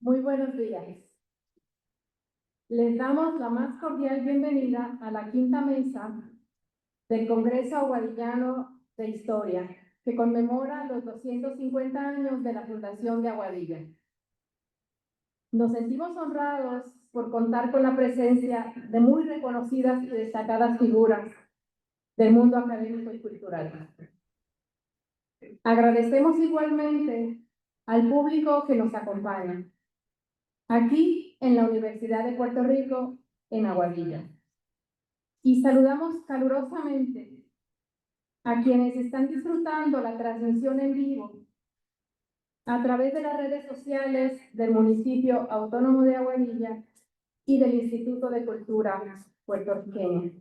Muy buenos días. Les damos la más cordial bienvenida a la quinta mesa del Congreso Aguadillano de Historia, que conmemora los 250 años de la fundación de Aguadilla. Nos sentimos honrados por contar con la presencia de muy reconocidas y destacadas figuras del mundo académico y cultural. Agradecemos igualmente al público que nos acompaña aquí en la Universidad de Puerto Rico, en Aguadilla. Y saludamos calurosamente a quienes están disfrutando la transmisión en vivo a través de las redes sociales del municipio autónomo de Aguadilla y del Instituto de Cultura puertorriqueño.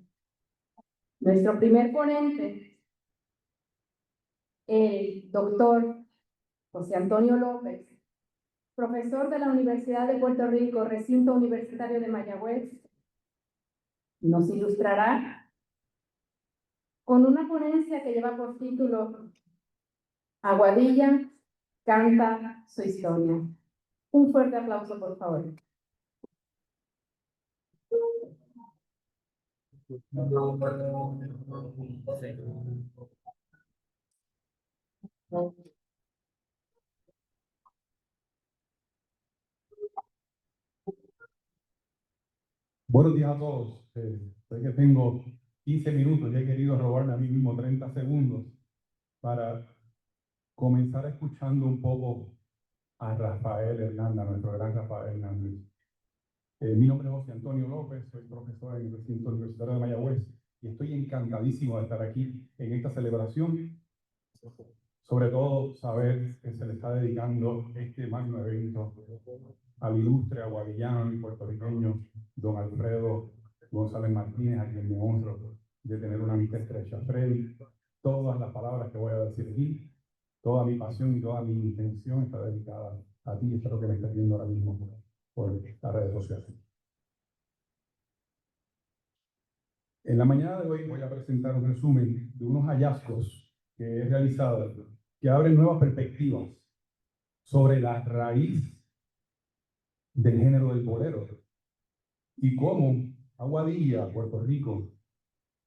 Nuestro primer ponente, el doctor José Antonio López, profesor de la Universidad de Puerto Rico, recinto universitario de Mayagüez, nos ilustrará con una ponencia que lleva por título Aguadilla canta su historia. Un fuerte aplauso, por favor. Buenos días a todos. Sé que tengo 15 minutos y he querido robarme a mí mismo 30 segundos para comenzar escuchando un poco a Rafael Hernández, a nuestro gran Rafael Hernández. Mi nombre es José Antonio López, soy profesor en el recinto universitario de Mayagüez y estoy encantadísimo de estar aquí en esta celebración. Sobre todo saber que se le está dedicando este magno evento al ilustre aguadillano y puertorriqueño don Alfredo González Martínez, a quien me honro de tener una amistad estrecha. Freddy, todas las palabras que voy a decir aquí, toda mi pasión y toda mi intención está dedicada a ti. Espero que me estés viendo ahora mismo por las redes sociales. En la mañana de hoy voy a presentar un resumen de unos hallazgos que he realizado que abren nuevas perspectivas sobre la raíz del género del bolero y cómo Aguadilla, Puerto Rico,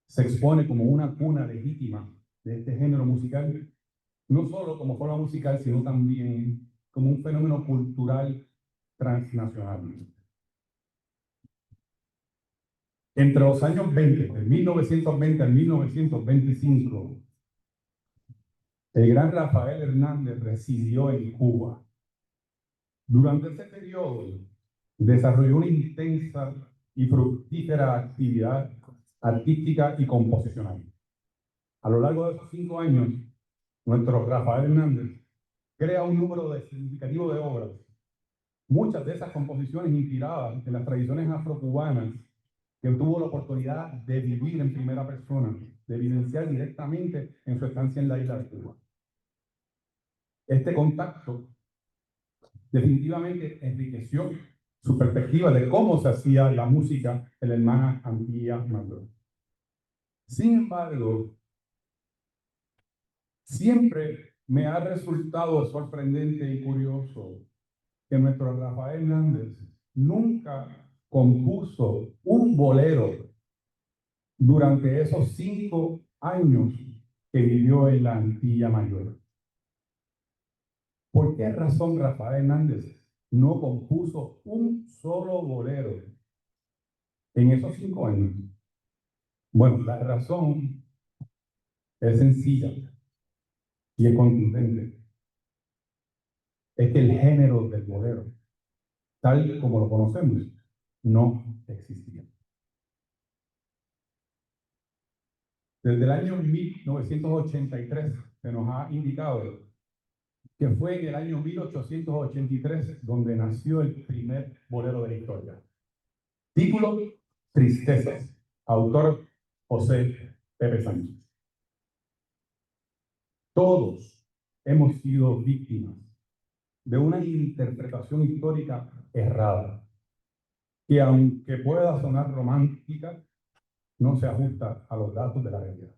se expone como una cuna legítima de este género musical, no solo como forma musical, sino también como un fenómeno cultural transnacional. Entre los años 20, de 1920 al 1925, el gran Rafael Hernández residió en Cuba. Durante ese periodo, desarrolló una intensa y fructífera actividad artística y composicional. A lo largo de esos 5 años, nuestro Rafael Hernández crea un número significativo de obras, muchas de esas composiciones inspiradas en las tradiciones afrocubanas que tuvo la oportunidad de vivir en primera persona, de vivenciar directamente en su estancia en la isla de Cuba. Este contacto definitivamente enriqueció su perspectiva de cómo se hacía la música en la hermana Antilla Mayor. Sin embargo, siempre me ha resultado sorprendente y curioso que nuestro Rafael Hernández nunca compuso un bolero durante esos 5 años que vivió en la Antilla Mayor. ¿Por qué razón Rafael Hernández no compuso un solo bolero en esos 5 años? Bueno, la razón es sencilla y es contundente. Es que el género del bolero, tal como lo conocemos, no existía. Desde el año 1983 se nos ha indicado que fue en el año 1883 donde nació el primer bolero de la historia. Título: Tristezas. Autor: José Pepe Sánchez. Todos hemos sido víctimas de una interpretación histórica errada, que aunque pueda sonar romántica, no se ajusta a los datos de la realidad.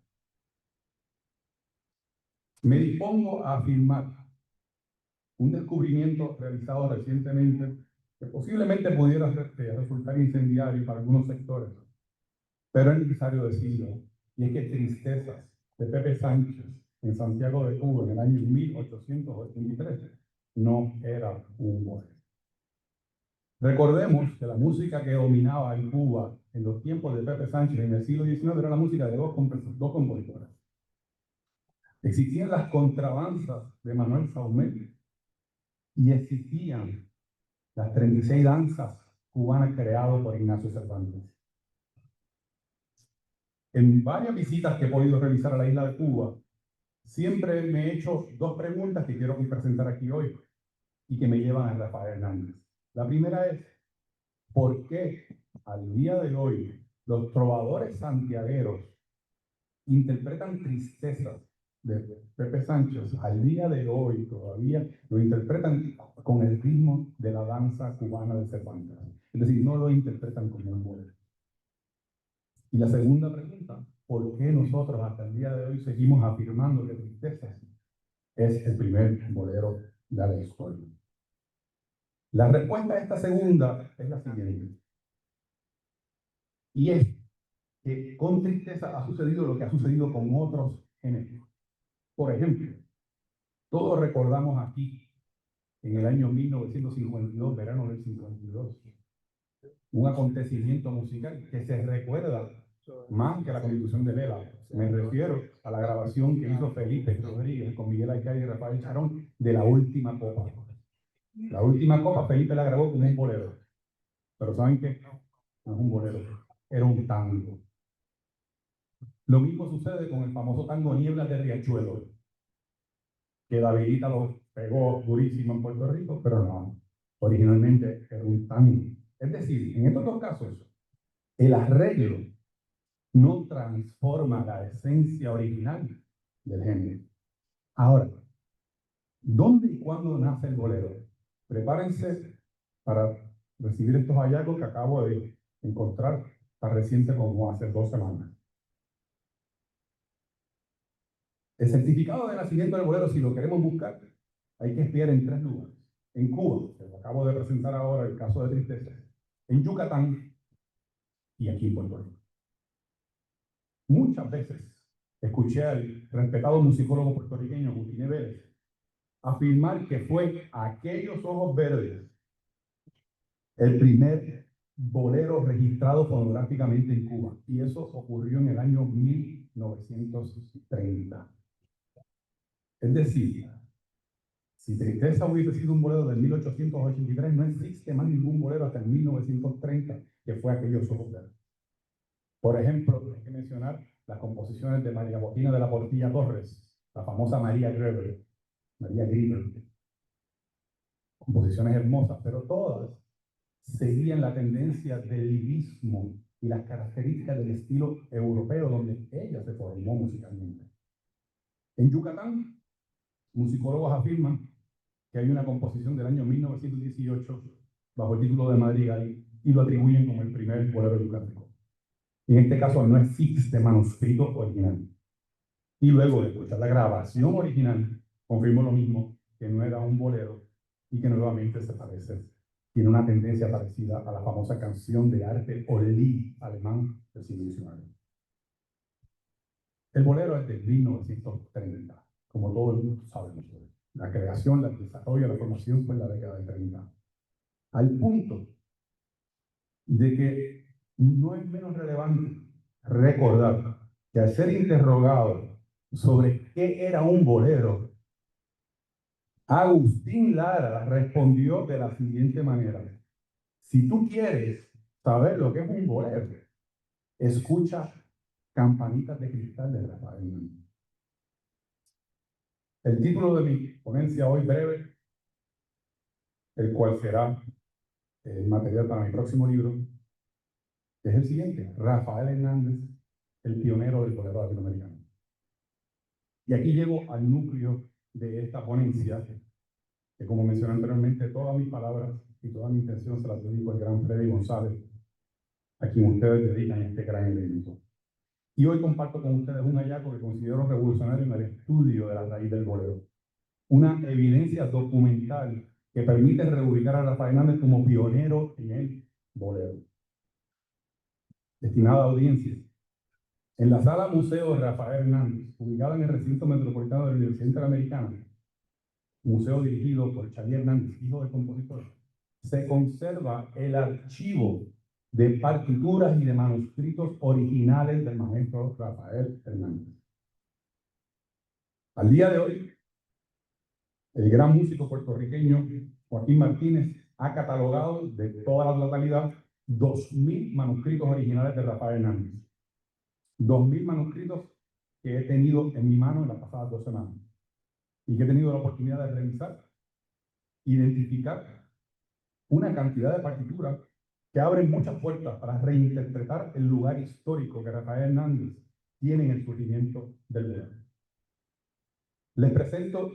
Me dispongo a afirmar un descubrimiento realizado recientemente que posiblemente pudiera resultar incendiario para algunos sectores, pero es necesario decirlo, y es que Tristezas de Pepe Sánchez en Santiago de Cuba en el año 1883 no era un bolero. Recordemos que la música que dominaba en Cuba en los tiempos de Pepe Sánchez en el siglo XIX era la música de dos compositores. Existían las contradanzas de Manuel Saumet y existían las 36 danzas cubanas creadas por Ignacio Cervantes. En varias visitas que he podido realizar a la isla de Cuba, siempre me he hecho dos preguntas que quiero presentar aquí hoy y que me llevan a Rafael Hernández. La primera es, ¿por qué al día de hoy los trovadores santiagueros interpretan Tristezas de Pepe Sánchez? Al día de hoy todavía lo interpretan con el ritmo de la danza cubana de Cervantes. Es decir, no lo interpretan como un bolero. Y la segunda pregunta, ¿por qué nosotros hasta el día de hoy seguimos afirmando que Tristezas es el primer bolero de la historia? La respuesta a esta segunda es la siguiente. Y es que con Tristeza ha sucedido lo que ha sucedido con otros géneros. Por ejemplo, todos recordamos aquí, en el año 1952, verano del 52, un acontecimiento musical que se recuerda más que la Constitución de Lela. Me refiero a la grabación que hizo Felipe Rodríguez con Miguel Alcáid y Rafael Charón de La Última Copa. La Última Copa Felipe la grabó como un bolero. Pero ¿saben qué? No es un bolero, era un tango. Lo mismo sucede con el famoso tango Nieblas de Riachuelo, que Davidita lo pegó durísimo en Puerto Rico, pero no, originalmente era un tango. Es decir, en estos dos casos, el arreglo no transforma la esencia original del género. Ahora, ¿dónde y cuándo nace el bolero? Prepárense para recibir estos hallazgos que acabo de encontrar tan reciente como hace 2 semanas. El certificado de nacimiento del bolero, si lo queremos buscar, hay que espiar en 3 lugares. En Cuba, que lo acabo de presentar ahora, el caso de Tristeza, en Yucatán y aquí en Puerto Rico. Muchas veces escuché al respetado musicólogo puertorriqueño Agustín Vélez afirmar que fue Aquellos Ojos Verdes el primer bolero registrado fonográficamente en Cuba. Y eso ocurrió en el año 1930. Es decir, si Tristeza hubiese sido un bolero del 1883, no existe más ningún bolero hasta el 1930, que fue Aquellos Ojos Verdes. Por ejemplo, hay que mencionar las composiciones de María Botina de la Portilla Torres, la famosa María Greber, composiciones hermosas, pero todas seguían la tendencia del lirismo y las características del estilo europeo donde ella se formó musicalmente. En Yucatán, musicólogos afirman que hay una composición del año 1918 bajo el título de Madrigal y lo atribuyen como el primer bolero yucateco. En este caso no existe manuscrito original. Y luego de escuchar la grabación original, confirmo lo mismo, que no era un bolero y que nuevamente se parece. Tiene una tendencia parecida a la famosa canción de arte Olí alemán del siglo XIX. El bolero es de 1930, como todo el mundo sabe. La creación, el desarrollo, la formación fue en la década del 30. Al punto de que no es menos relevante recordar que al ser interrogado sobre qué era un bolero, Agustín Lara respondió de la siguiente manera: si tú quieres saber lo que es un bolero, escucha Campanitas de Cristal de Rafael Hernández. El título de mi ponencia hoy breve, el cual será el material para mi próximo libro, es el siguiente: Rafael Hernández, el pionero del bolero latinoamericano. Y aquí llego al núcleo de esta ponencia, que como mencioné anteriormente, todas mis palabras y toda mi intención se las dedico al gran Freddy González, a quien ustedes dedican este gran evento. Y hoy comparto con ustedes un hallazgo que considero revolucionario en el estudio de la raíz del bolero. Una evidencia documental que que permiten reubicar a Rafael Hernández como pionero en el bolero. Estimada audiencia, en la sala Museo Rafael Hernández, ubicada en el recinto metropolitano de la Universidad Interamericana, museo dirigido por Xavier Hernández, hijo del compositor, se conserva el archivo de partituras y de manuscritos originales del maestro Rafael Hernández. Al día de hoy, el gran músico puertorriqueño Joaquín Martínez ha catalogado de toda la totalidad 2.000 manuscritos originales de Rafael Hernández. 2.000 manuscritos que he tenido en mi mano en las pasadas 2 semanas y que he tenido la oportunidad de revisar, identificar una cantidad de partituras que abren muchas puertas para reinterpretar el lugar histórico que Rafael Hernández tiene en el surgimiento del bolero. Les presento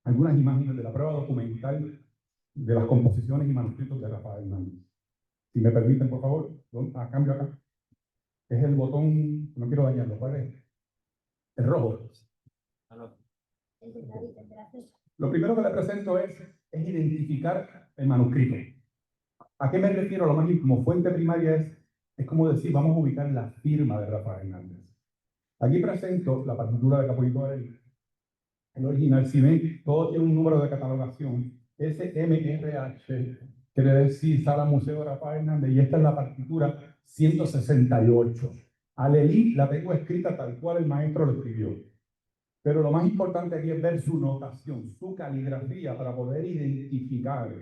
algunas imágenes de la prueba documental de las composiciones y manuscritos de Rafael Hernández. Si me permiten, por favor, a cambio acá. Es el botón, no quiero dañarlo, ¿cuál es? El rojo. Lo primero que le presento es identificar el manuscrito. ¿A qué me refiero? Lo más como fuente primaria es como decir, vamos a ubicar la firma de Rafael Hernández. Aquí presento la partitura de Capollito Varela. El original, si ven, todo tiene un número de catalogación. SMRH, quiere decir Sala Museo Rafael Hernández, y esta es la partitura 168. Alelí la tengo escrita tal cual el maestro lo escribió. Pero lo más importante aquí es ver su notación, su caligrafía, para poder identificar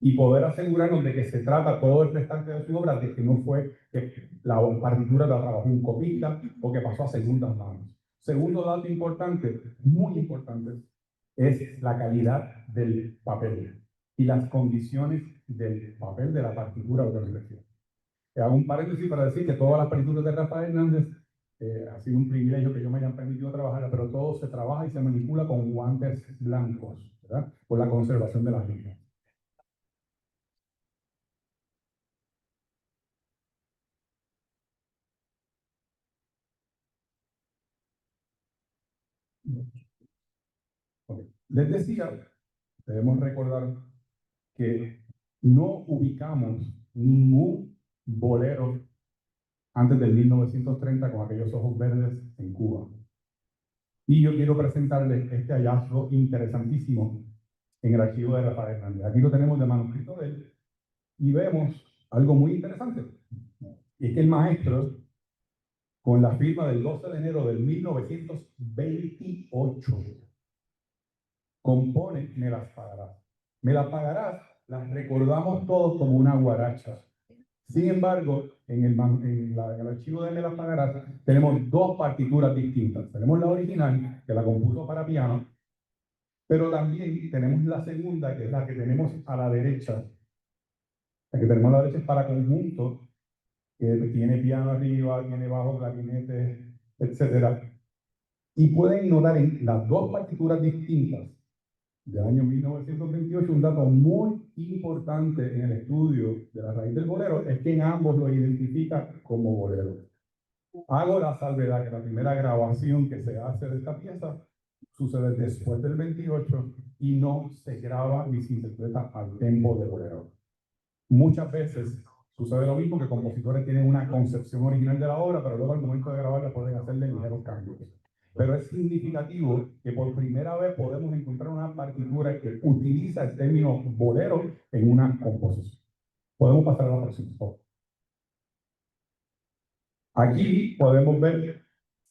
y poder asegurarnos de que se trata todo el restante de su obra, de que no fue que la partitura la trabajó un copista o que pasó a segundas manos. Segundo dato importante, muy importante, es la calidad del papel y las condiciones del papel de la partitura de la universidad. Hago un paréntesis para decir que todas las partituras de Rafael Hernández ha sido un privilegio que yo me hayan permitido trabajar, pero todo se trabaja y se manipula con guantes blancos, ¿verdad? Por la conservación de las líneas. Okay. Les decía, debemos recordar que no ubicamos ningún bolero antes del 1930 con aquellos ojos verdes en Cuba. Y yo quiero presentarles este hallazgo interesantísimo en el archivo de Rafael Hernández. Aquí lo tenemos de manuscrito de él y vemos algo muy interesante. Y es que el maestro, con la firma del 12 de enero del 1928, compone Me las pagarás. Me las pagarás, las recordamos todos como una guaracha. Sin embargo, en el archivo de Me las pagarás tenemos 2 partituras distintas. Tenemos la original, que la compuso para piano, pero también tenemos la segunda, que es la que tenemos a la derecha. La que tenemos a la derecha es para conjunto, que tiene piano arriba, tiene bajo, clarinete, etc. Y pueden notar en las 2 partituras distintas del año 1928, un dato muy importante en el estudio de la raíz del bolero es que en ambos lo identifica como bolero. Hago la salvedad que la primera grabación que se hace de esta pieza sucede después del 28 y no se graba ni se interpreta al tempo de bolero. Muchas veces sucede lo mismo, que compositores tienen una concepción original de la obra, pero luego al momento de grabarla pueden hacerle ligeros cambios. Pero es significativo que por primera vez podemos encontrar una partitura que utiliza el término bolero en una composición. Podemos pasar a la próxima. Aquí podemos ver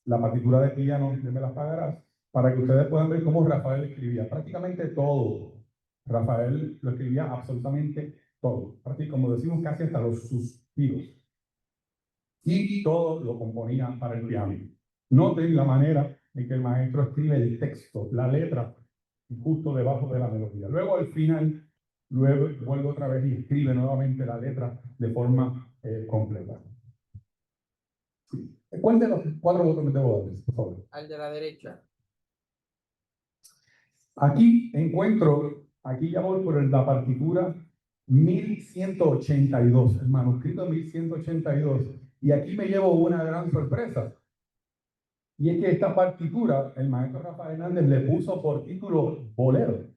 la partitura de piano de Me las pagarás, para que ustedes puedan ver cómo Rafael escribía. Prácticamente todo. Rafael lo escribía absolutamente todo. Como decimos, casi hasta los suspiros. Y todo lo componía para el piano. Noten la manera en que el maestro escribe el texto, la letra, justo debajo de la melodía. Luego al final, luego vuelve otra vez y escribe nuevamente la letra de forma completa. Sí. ¿Cuál de los 4 botones debo darles, por favor? Al de la derecha. Aquí encuentro, aquí ya voy por la partitura 1182, el manuscrito 1182, y aquí me llevo una gran sorpresa. Y es que esta partitura, el maestro Rafael Hernández le puso por título bolero.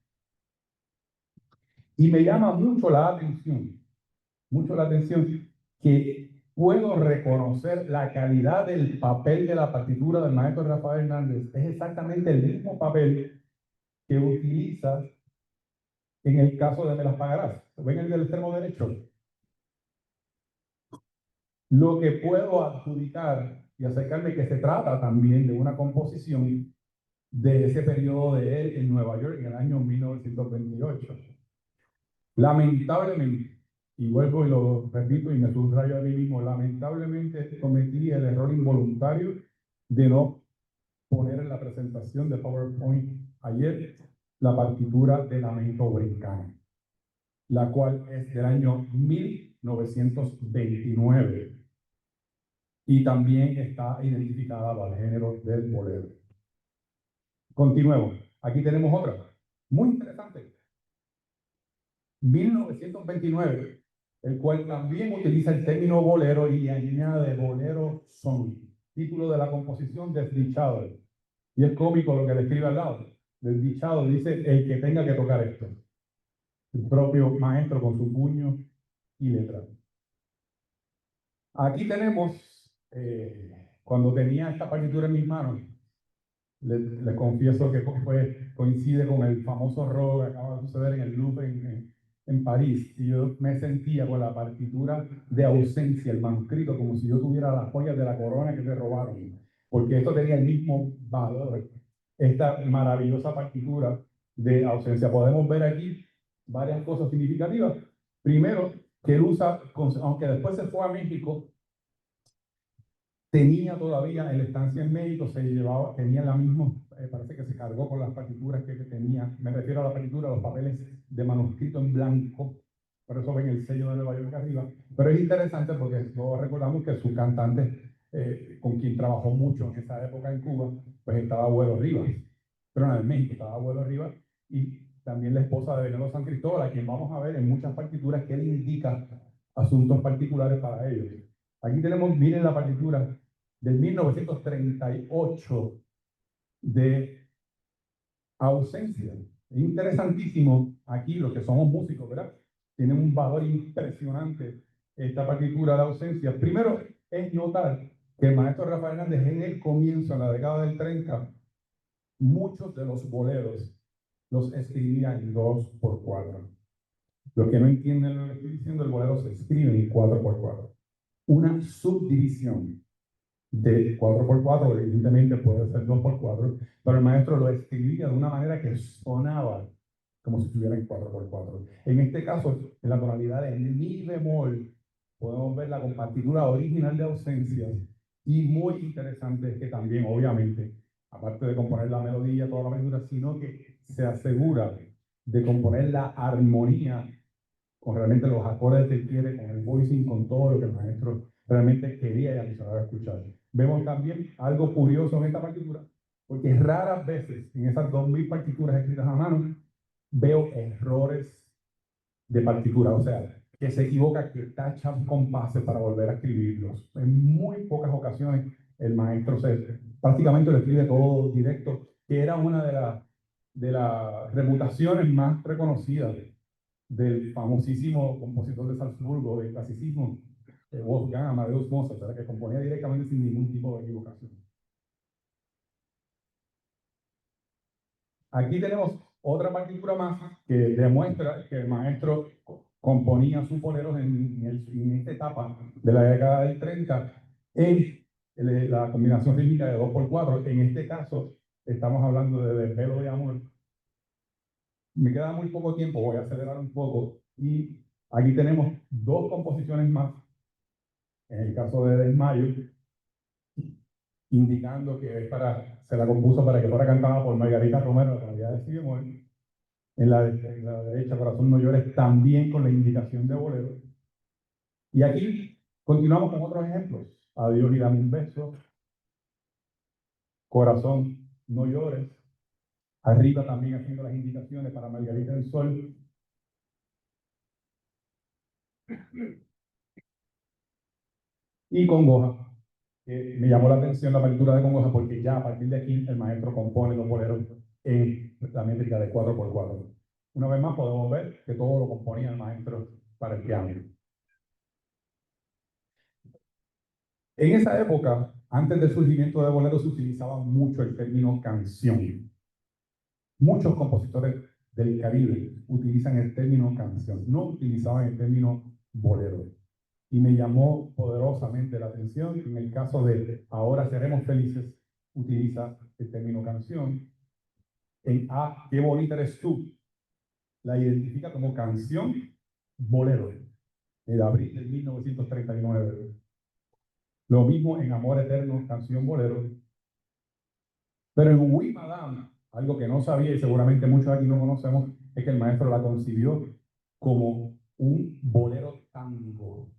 Y me llama mucho la atención que puedo reconocer la calidad del papel de la partitura del maestro Rafael Hernández. Es exactamente el mismo papel que utiliza en el caso de Me las pagarás. ¿Ven el del extremo derecho? Lo que puedo adjudicar y acercarme que se trata también de una composición de ese periodo de él en Nueva York en el año 1928. Lamentablemente, y vuelvo y lo repito y me subrayo a mí mismo, lamentablemente cometí el error involuntario de no poner en la presentación de PowerPoint ayer la partitura de Lamento Brincano, la cual es del año 1929 y también está identificada al género del bolero. Continuemos. Aquí tenemos otra, muy interesante. 1929, el cual también utiliza el término bolero y añade bolero son. Título de la composición, Desdichado. Y es cómico lo que le escribe al lado. Desdichado dice el que tenga que tocar esto. El propio maestro con su puño y letra. Aquí tenemos, cuando tenía esta partitura en mis manos, les confieso que coincide con el famoso robo que acaba de suceder en el Louvre en París. Y yo me sentía con la partitura de ausencia, el manuscrito, como si yo tuviera las joyas de la corona que se robaron. Porque esto tenía el mismo valor, esta maravillosa partitura de ausencia. Podemos ver aquí varias cosas significativas. Primero, que él usa, aunque después se fue a México, tenía todavía en la estancia en México, tenía la misma, parece que se cargó con las partituras que tenía, me refiero a la partitura, los papeles de manuscrito en blanco, por eso ven el sello de Nueva York arriba, pero es interesante porque todos recordamos que su cantante, con quien trabajó mucho en esa época en Cuba, pues estaba Abuelo Rivas, pero en México estaba Abuelo Rivas, y también la esposa de Venelo San Cristóbal, a quien vamos a ver en muchas partituras que él indica asuntos particulares para ellos. Aquí tenemos, miren la partitura del 1938 de ausencia. Es interesantísimo aquí, los que somos músicos, ¿verdad? Tienen un valor impresionante esta partitura de ausencia. Primero es notar que el maestro Rafael Hernández en el comienzo, en la década del 30, muchos de los boleros los escribía en 2x4. Los que no entienden lo que estoy diciendo, el bolero se escribe en 4x4. Una subdivisión de 4x4, evidentemente puede ser 2x4, pero el maestro lo escribía de una manera que sonaba como si estuviera en 4x4. En este caso, en la tonalidad de mi bemol, podemos ver la partitura original de ausencia, y muy interesante es que también, obviamente, aparte de componer la melodía, toda la partitura, sino que se asegura de componer la armonía con realmente los acordes que él quiere, con el voicing, con todo lo que el maestro realmente quería y aficionaba a escuchar. Vemos también algo curioso en esta partitura, porque raras veces en esas 2000 partituras escritas a mano veo errores de partitura, o sea, que se equivoca, que tachan compases para volver a escribirlos. En muy pocas ocasiones el maestro prácticamente lo escribe todo directo, que era una de las reputaciones más reconocidas del famosísimo compositor de Salzburgo, del clasicismo, Wolfgang Amadeus Mozart, que componía directamente sin ningún tipo de equivocación. Aquí tenemos otra partitura más que demuestra que el maestro componía sus boleros en esta etapa de la década del 30 en la combinación rítmica de 2x4. En este caso, estamos hablando de Desvelo de Amor. Me queda muy poco tiempo, voy a acelerar un poco. Y aquí tenemos dos composiciones más. En el caso de Desmayo, indicando que se la compuso para que fuera cantada por Margarita Romero, la tonalidad de si bemol. En la derecha, Corazón no llores, también con la indicación de bolero. Y aquí continuamos con otros ejemplos. Adiós y dame un beso. Corazón no llores. Arriba también haciendo las indicaciones para Margarita del Sol. Y Congoja. Me llamó la atención la partitura de Congoja porque ya a partir de aquí el maestro compone los boleros en la métrica de 4x4. Una vez más podemos ver que todo lo componía el maestro para el piano. En esa época, antes del surgimiento de boleros, se utilizaba mucho el término canción. Muchos compositores del Caribe utilizan el término canción, no utilizaban el término bolero. Y me llamó poderosamente la atención que en el caso de Ahora Seremos Felices, utiliza el término canción. En Qué bonita eres tú, la identifica como canción bolero, de abril de 1939. Lo mismo en Amor Eterno, canción bolero. Pero en Oui Madame, algo que no sabía y seguramente muchos aquí no conocemos, es que el maestro la concibió como un bolero tango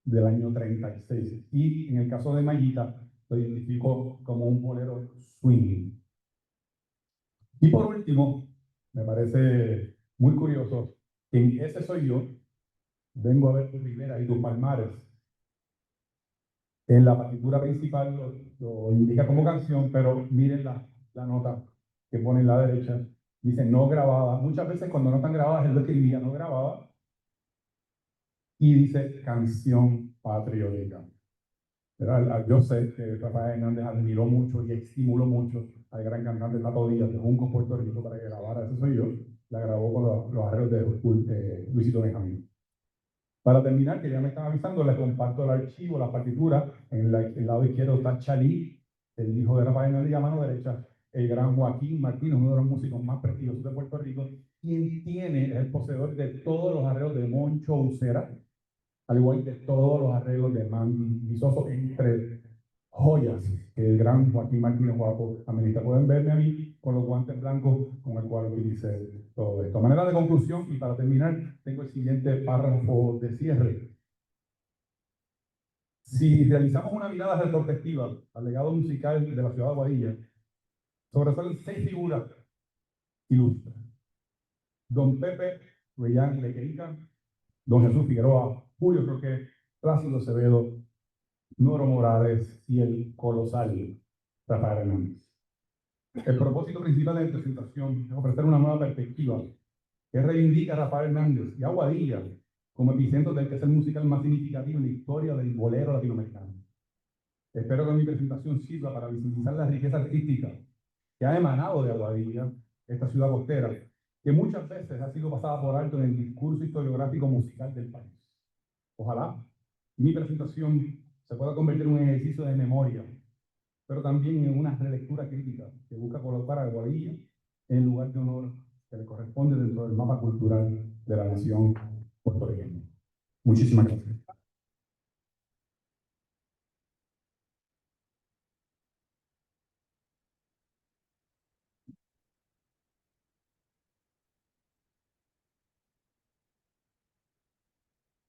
del año 36. Y en el caso de Mayita, lo identificó como un bolero swing. Y por último, me parece muy curioso que en Ese soy yo, vengo a ver tu ribera y tus palmares. En la partitura principal lo indica como canción, pero miren la nota que pone en la derecha. Dice no grabada. Muchas veces cuando no están grabadas, él lo escribía no grabada. Y dice canción patriótica. Yo sé que Rafael Hernández admiró mucho y estimuló mucho al gran cantante Tato Díaz de Junco, Puerto Rico, para que grabara Ese soy yo. La grabó con los arreglos de Luisito Benjamín. Para terminar, que ya me están avisando, les comparto el archivo, la partitura. En el lado izquierdo está Chalí, el hijo de Rafael Hernández, y a mano derecha el gran Joaquín Martínez, uno de los músicos más prestigiosos de Puerto Rico, quien es el poseedor de todos los arreglos de Moncho Ucera, al igual que todos los arreglos de Manny Visoso, entre joyas que el gran Joaquín Martínez Guapo administra. Pueden verme a mí con los guantes blancos con el cual utilicé todo esto. A manera de conclusión, y para terminar, tengo el siguiente párrafo de cierre. Si realizamos una mirada retrospectiva al legado musical de la ciudad de Aguadilla, sobresalen 6 figuras ilustres. Don Pepe Reyán Lequerica, Don Jesús Figueroa, Julio Roque, Plácido Acevedo, Noro Morales y el colosal Rafael Hernández. El propósito principal de la presentación es ofrecer una nueva perspectiva que reivindica a Rafael Hernández y Aguadilla como epicentro del quehacer musical más significativo en la historia del bolero latinoamericano. Espero que mi presentación sirva para visibilizar la riqueza artística que ha emanado de Aguadilla, esta ciudad costera, que muchas veces ha sido pasada por alto en el discurso historiográfico musical del país. Ojalá mi presentación se pueda convertir en un ejercicio de memoria, pero también en una relectura crítica que busca colocar a Aguadilla en el lugar de honor que le corresponde dentro del mapa cultural de la nación puertorriqueña. Muchísimas gracias.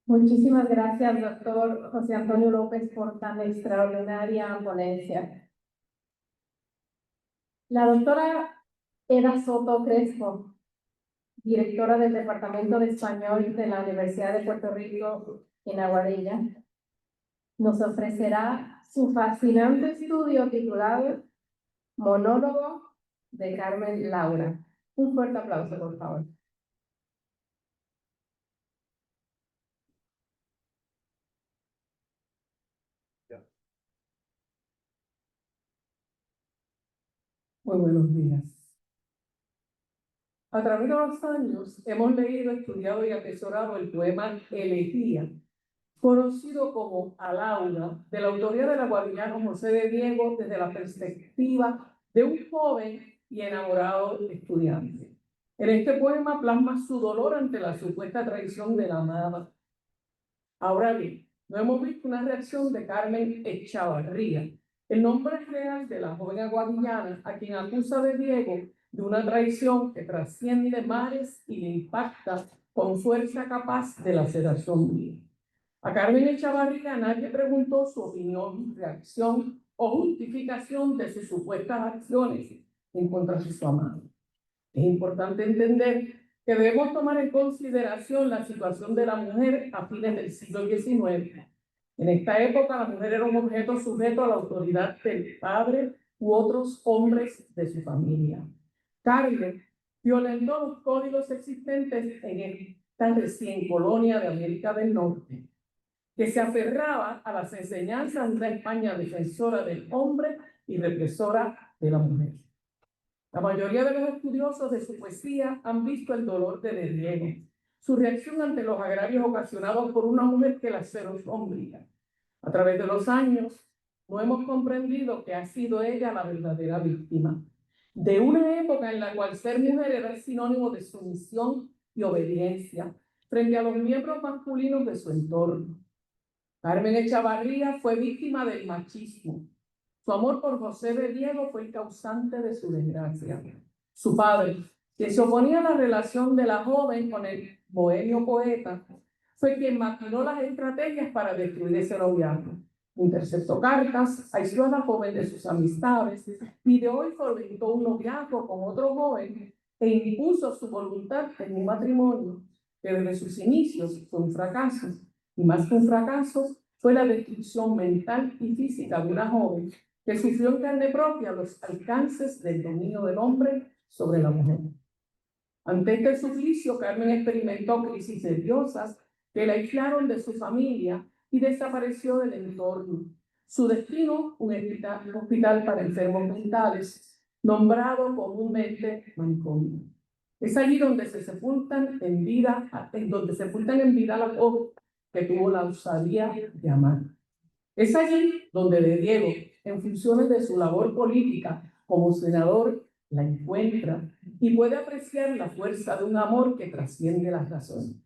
Muchísimas gracias, doctor José Antonio López, por tan extraordinaria ponencia. La doctora Eda Soto Crespo, directora del Departamento de Español de la Universidad de Puerto Rico en Aguadilla, nos ofrecerá su fascinante estudio titulado Monólogo de Carmen Laura. Un fuerte aplauso, por favor. Muy buenos días. A través de los años hemos leído, estudiado y atesorado el poema Elegía, conocido como Alaura, de la autoría del aguadillano José de Diego, desde la perspectiva de un joven y enamorado estudiante. En este poema plasma su dolor ante la supuesta traición de la amada. Ahora bien, no hemos visto una reacción de Carmen Echavarría, el nombre real de la joven aguadillana a quien acusa de Diego de una traición que trasciende mares y le impacta con fuerza capaz de laceración vil. A Carmen Echavarría nadie preguntó su opinión, reacción o justificación de sus supuestas acciones en contra de su amado. Es importante entender que debemos tomar en consideración la situación de la mujer a fines del siglo XIX. En esta época, la mujer era un objeto sujeto a la autoridad del padre u otros hombres de su familia. Carmen violentó los códigos existentes en esta recién colonia de América del Norte, que se aferraba a las enseñanzas de una España defensora del hombre y represora de la mujer. La mayoría de los estudiosos de su poesía han visto el dolor de Diego, su reacción ante los agravios ocasionados por una mujer que la sombría. A través de los años, no hemos comprendido que ha sido ella la verdadera víctima de una época en la cual ser mujer era sinónimo de sumisión y obediencia frente a los miembros masculinos de su entorno. Carmen Echavarría fue víctima del machismo. Su amor por José de Diego fue el causante de su desgracia. Su padre, que se oponía a la relación de la joven con el bohemio poeta, fue quien maquinó las estrategias para destruir ese noviazgo. Interceptó cartas, aisló a la joven de sus amistades y de hoy fomentó un noviazgo con otro joven e impuso su voluntad en un matrimonio que desde sus inicios fue un fracaso. Y más que un fracaso, fue la destrucción mental y física de una joven que sufrió en carne propia los alcances del dominio del hombre sobre la mujer. Ante este suplicio, Carmen experimentó crisis nerviosas que la aislaron de su familia y desapareció del entorno. Su destino, un hospital para enfermos mentales, nombrado comúnmente manicomio. Es allí donde se sepultan en vida, la joven que tuvo la osadía de amar. Es allí donde de Diego, en funciones de su labor política como senador, la encuentra y puede apreciar la fuerza de un amor que trasciende la razón.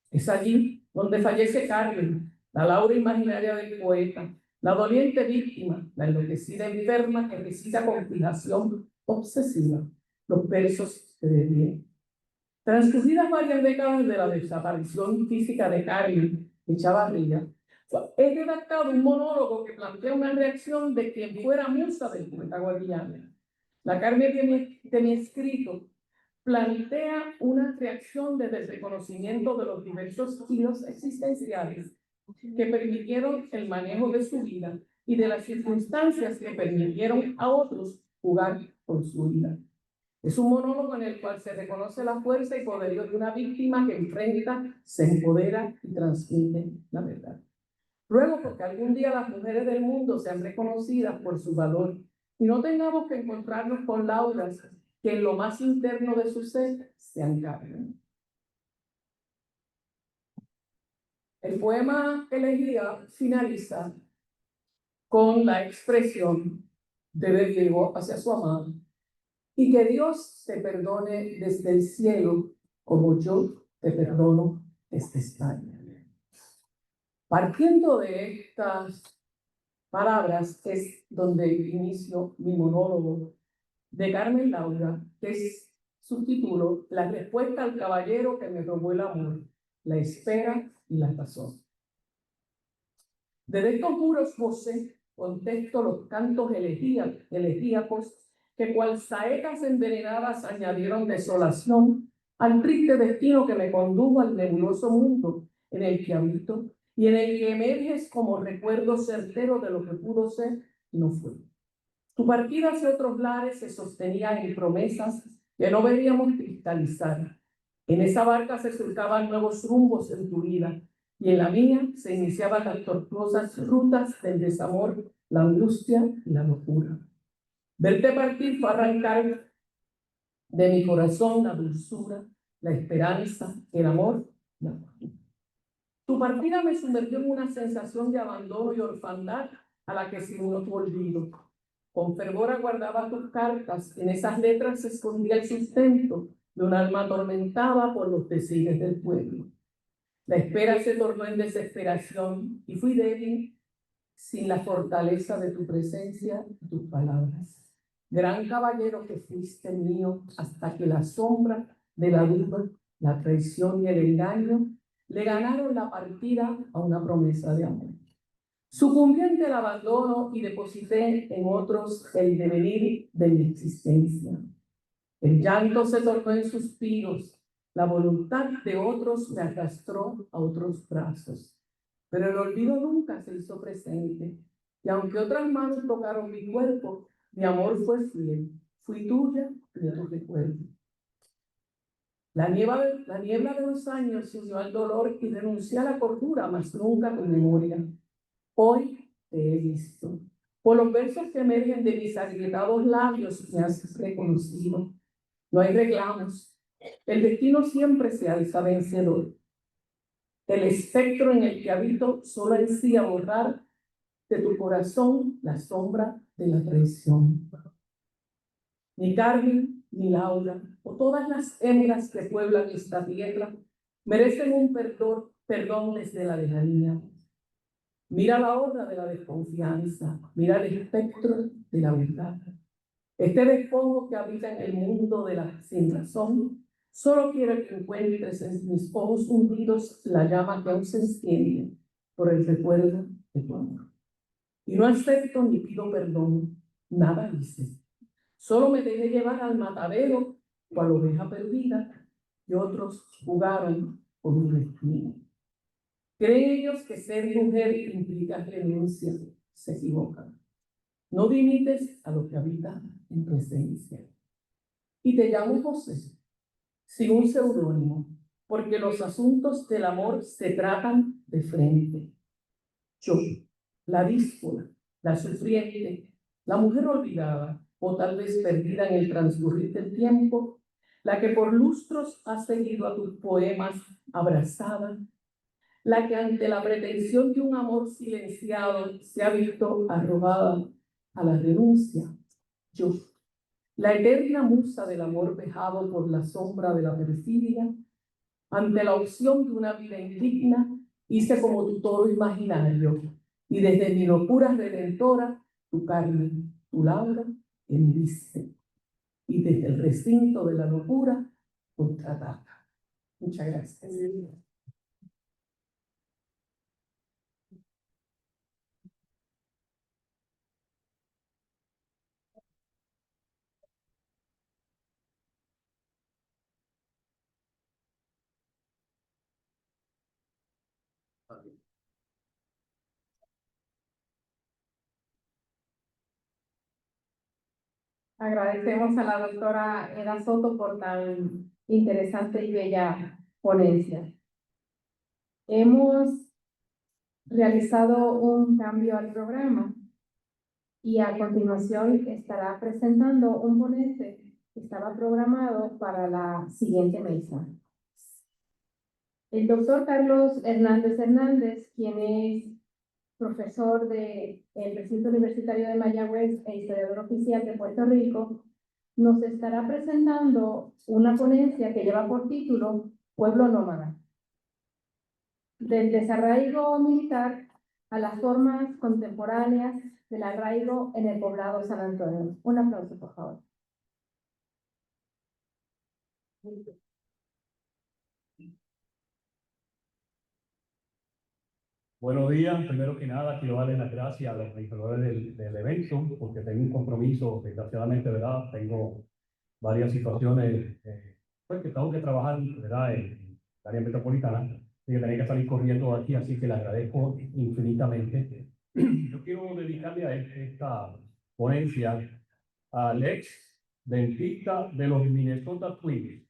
Es allí donde fallece Carmen, la Laura imaginaria del poeta, la doliente víctima, la enloquecida enferma que necesita compilación obsesiva, los versos de Diego. Transcurridas varias décadas de la desaparición física de Carmen Echavarría, he redactado un monólogo que plantea una reacción de quien fuera musa del poeta guardiano. La Carmen de mi escrito plantea una reacción desde el reconocimiento de los diversos hilos existenciales que permitieron el manejo de su vida y de las circunstancias que permitieron a otros jugar con su vida. Es un monólogo en el cual se reconoce la fuerza y poderío de una víctima que enfrenta, se empodera y transmite la verdad. Ruego porque algún día las mujeres del mundo sean reconocidas por su valor y no tengamos que encontrarnos con lauras que en lo más interno de su ser se encarnen. El poema Elegía finaliza con la expresión de Diego hacia su amado: y que Dios te perdone desde el cielo como yo te perdono desde España. Partiendo de estas palabras es donde inicio mi monólogo de Carmen Laura, que es su título, La respuesta al caballero que me robó el amor, la espera y la razón. Desde estos muros, José, contesto los cantos elegíacos que cual saetas envenenadas añadieron desolación al triste destino que me condujo al nebuloso mundo en el que habito y en el que emerges como recuerdo certero de lo que pudo ser y no fue. Tu partida hacia otros lares se sostenía en promesas que no veríamos cristalizar. En esa barca se surcaban nuevos rumbos en tu vida y en la mía se iniciaban las tortuosas rutas del desamor, la angustia y la locura. Verte partir fue arrancar de mi corazón la dulzura, la esperanza, el amor, la paz. Tu partida me sumergió en una sensación de abandono y orfandad a la que se unió tu olvido. Con fervor aguardaba tus cartas, en esas letras se escondía el sustento de un alma atormentada por los deseos del pueblo. La espera se tornó en desesperación y fui débil sin la fortaleza de tu presencia y tus palabras. Gran caballero que fuiste mío hasta que la sombra de la duda, la traición y el engaño le ganaron la partida a una promesa de amor. Sucumbí ante el abandono y deposité en otros el devenir de mi existencia. El llanto se tornó en suspiros, la voluntad de otros me arrastró a otros brazos. Pero el olvido nunca se hizo presente, y aunque otras manos tocaron mi cuerpo, mi amor fue fiel, fui tuya y de tu recuerdo. La niebla de los años se unió al dolor y renuncié a la cordura, mas nunca tu memoria. Hoy te he visto. Por los versos que emergen de mis agrietados labios me has reconocido. No hay reclamos. El destino siempre se alza vencedor. El espectro en el que habito solo ansía borrar de tu corazón la sombra de la traición. Ni Carmen, ni Laura, o todas las hembras que pueblan esta tierra, merecen un perdón desde la lejanía. Mira la obra de la desconfianza, mira el espectro de la verdad. Este despojo que habita en el mundo de la sin razón, solo quiero que encuentres en mis ojos hundidos la llama que aún se enciende por el recuerdo de tu amor. Y no acepto ni pido perdón, nada hice. Solo me dejé llevar al matadero cual oveja perdida y otros jugaron con mi destino. ¿Creen ellos que ser mujer implica renuncia? Se equivocan. No limites a lo que habita en tu esencia. Y te llamo José, sin un seudónimo, porque los asuntos del amor se tratan de frente. Yo, la díscola, la sufriente, la mujer olvidada, o tal vez perdida en el transcurrir del tiempo, la que por lustros ha seguido a tus poemas abrazada, la que ante la pretensión de un amor silenciado se ha visto arrojada a la renuncia. Yo, la eterna musa del amor vejado por la sombra de la perfidia, ante la opción de una vida indigna, hice como tu toro imaginario, y desde mi locura redentora, tu Carmen, tu Laura, enviste, y desde el recinto de la locura, contraataca. Muchas gracias. Agradecemos a la doctora Eda Soto por tan interesante y bella ponencia. Hemos realizado un cambio al programa y a continuación estará presentando un ponente que estaba programado para la siguiente mesa. El doctor Carlos Hernández, quien es profesor del recinto universitario de Mayagüez e historiador oficial de Puerto Rico, nos estará presentando una ponencia que lleva por título Pueblo Nómada, del desarraigo militar a las formas contemporáneas del arraigo en el poblado San Antonio. Un aplauso, por favor. Buenos días. Primero que nada, quiero darle las gracias a los organizadores del evento, porque tengo un compromiso, desgraciadamente, ¿verdad? Tengo varias situaciones pues, que tengo que trabajar, ¿verdad? En el área metropolitana, y que tenía que salir corriendo aquí, así que le agradezco infinitamente. Yo quiero dedicarle a esta ponencia al ex dentista de los Minnesota Twins,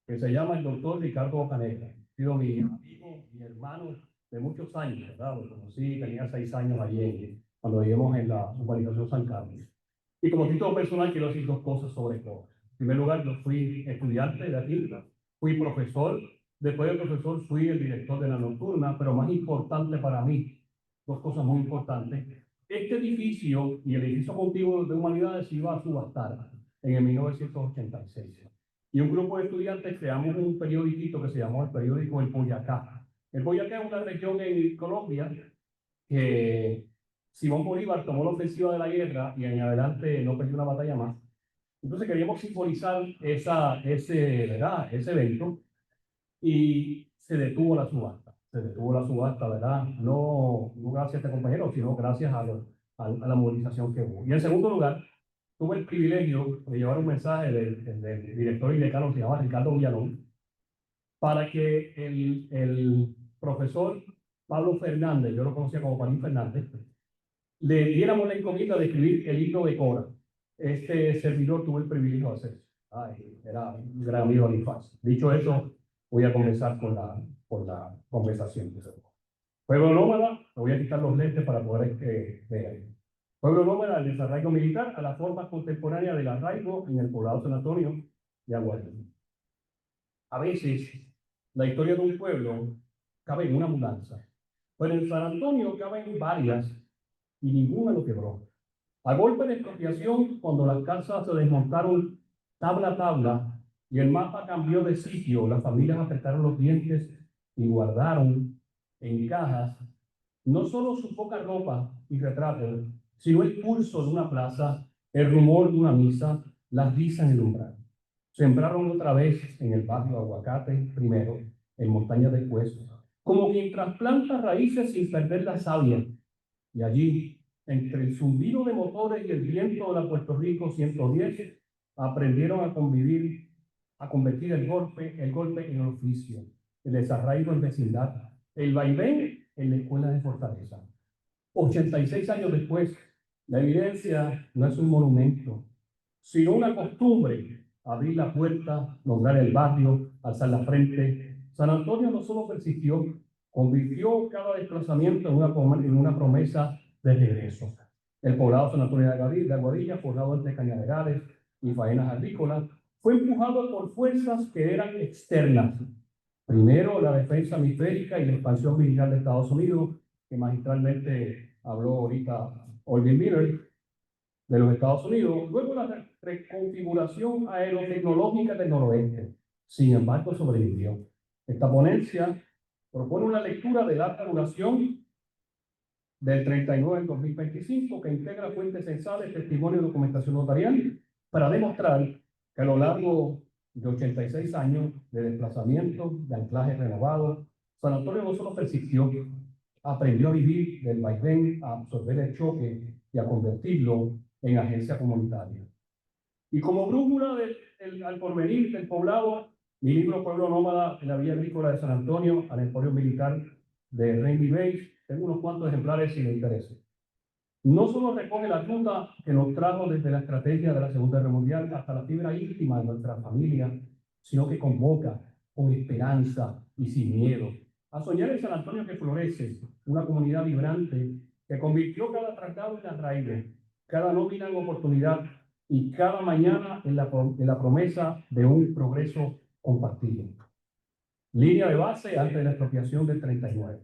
que se llama el doctor Ricardo Bocanegra. Ha sido mi amigo, mi hermano de muchos años, ¿verdad? Lo conocí, tenía 6 años allí, cuando vivíamos en la urbanización San Carlos. Y como título personal, quiero decir 2 cosas sobre todo. En primer lugar, yo fui estudiante de aquí, fui profesor. Después de profesor, fui el director de la nocturna, pero más importante para mí, 2 cosas muy importantes. Este edificio y el edificio contigo de humanidades se iba a subastar en el 1986. Y un grupo de estudiantes creamos un periódico que se llamó el periódico El Boyacá. El Boyacá es una región en Colombia que Simón Bolívar tomó la ofensiva de la guerra y en adelante no perdió una batalla más. Entonces queríamos simbolizar ese evento y se detuvo la subasta. Se detuvo la subasta, ¿verdad? No gracias a este compañero, sino gracias a la movilización que hubo. Y en segundo lugar, tuve el privilegio de llevar un mensaje del director y decano, se llama Ricardo Villalón, para que el profesor Pablo Fernández, yo lo conocía como Palín Fernández, le diéramos la encomienda de escribir el himno de Cora. Este servidor tuvo el privilegio de hacer eso. Era un gran amigo de la infancia. Dicho eso, voy a comenzar con la conversación. Pueblo nómada, me voy a quitar los lentes para poder ver. Pueblo nómada, el desarraigo militar a la forma contemporánea del arraigo en el poblado San Antonio de Aguadilla. A veces, la historia de un pueblo cabe en una mudanza, pero en San Antonio caben varias y ninguna lo quebró. A golpe de expropiación, cuando las casas se desmontaron tabla a tabla y el mapa cambió de sitio, las familias apretaron los dientes y guardaron en cajas no solo su poca ropa y retratos, sino el pulso de una plaza, el rumor de una misa, las risas en el umbral. Sembraron otra vez en el barrio Aguacate, primero, en Montaña después, como quien trasplanta raíces sin perder la savia. Y allí, entre el zumbido de motores y el viento de la Puerto Rico 110, aprendieron a convivir, a convertir el golpe en oficio, el desarraigo en vecindad, el vaivén en la escuela de Fortaleza. 86 años después, la evidencia no es un monumento, sino una costumbre. Abrir la puerta, nombrar el barrio, alzar la frente. San Antonio no solo persistió, convirtió cada desplazamiento en una promesa de regreso. El poblado San Antonio de Aguadilla, poblado entre cañaverales y faenas agrícolas, fue empujado por fuerzas que eran externas. Primero, la defensa hemisférica y la expansión militar de Estados Unidos, que magistralmente habló ahorita Olvin Miller, de los Estados Unidos. Luego, la reconfiguración aerotecnológica del noroeste. Sin embargo, sobrevivió. Esta ponencia propone una lectura de larga duración del 39 al 2025 que integra fuentes censales, testimonio y documentación notarial para demostrar que a lo largo de 86 años de desplazamiento, de anclaje renovado, San Antonio no solo persistió, aprendió a vivir del vaivén, a absorber el choque y a convertirlo en agencia comunitaria. Y como brújula al porvenir del poblado, mi libro Pueblo Nómada en la Villa Agrícola de San Antonio, al Emporio Militar de Rainy Bays, tengo unos cuantos ejemplares si les interesa. No solo recoge la ruta que nos trajo desde la estrategia de la Segunda Guerra Mundial hasta la fibra íntima de nuestra familia, sino que convoca con esperanza y sin miedo a soñar en San Antonio que florece, una comunidad vibrante que convirtió cada tratado en arraigo, cada nómina en oportunidad y cada mañana en la promesa de un progreso compartido. Línea de base antes de la expropiación del 39.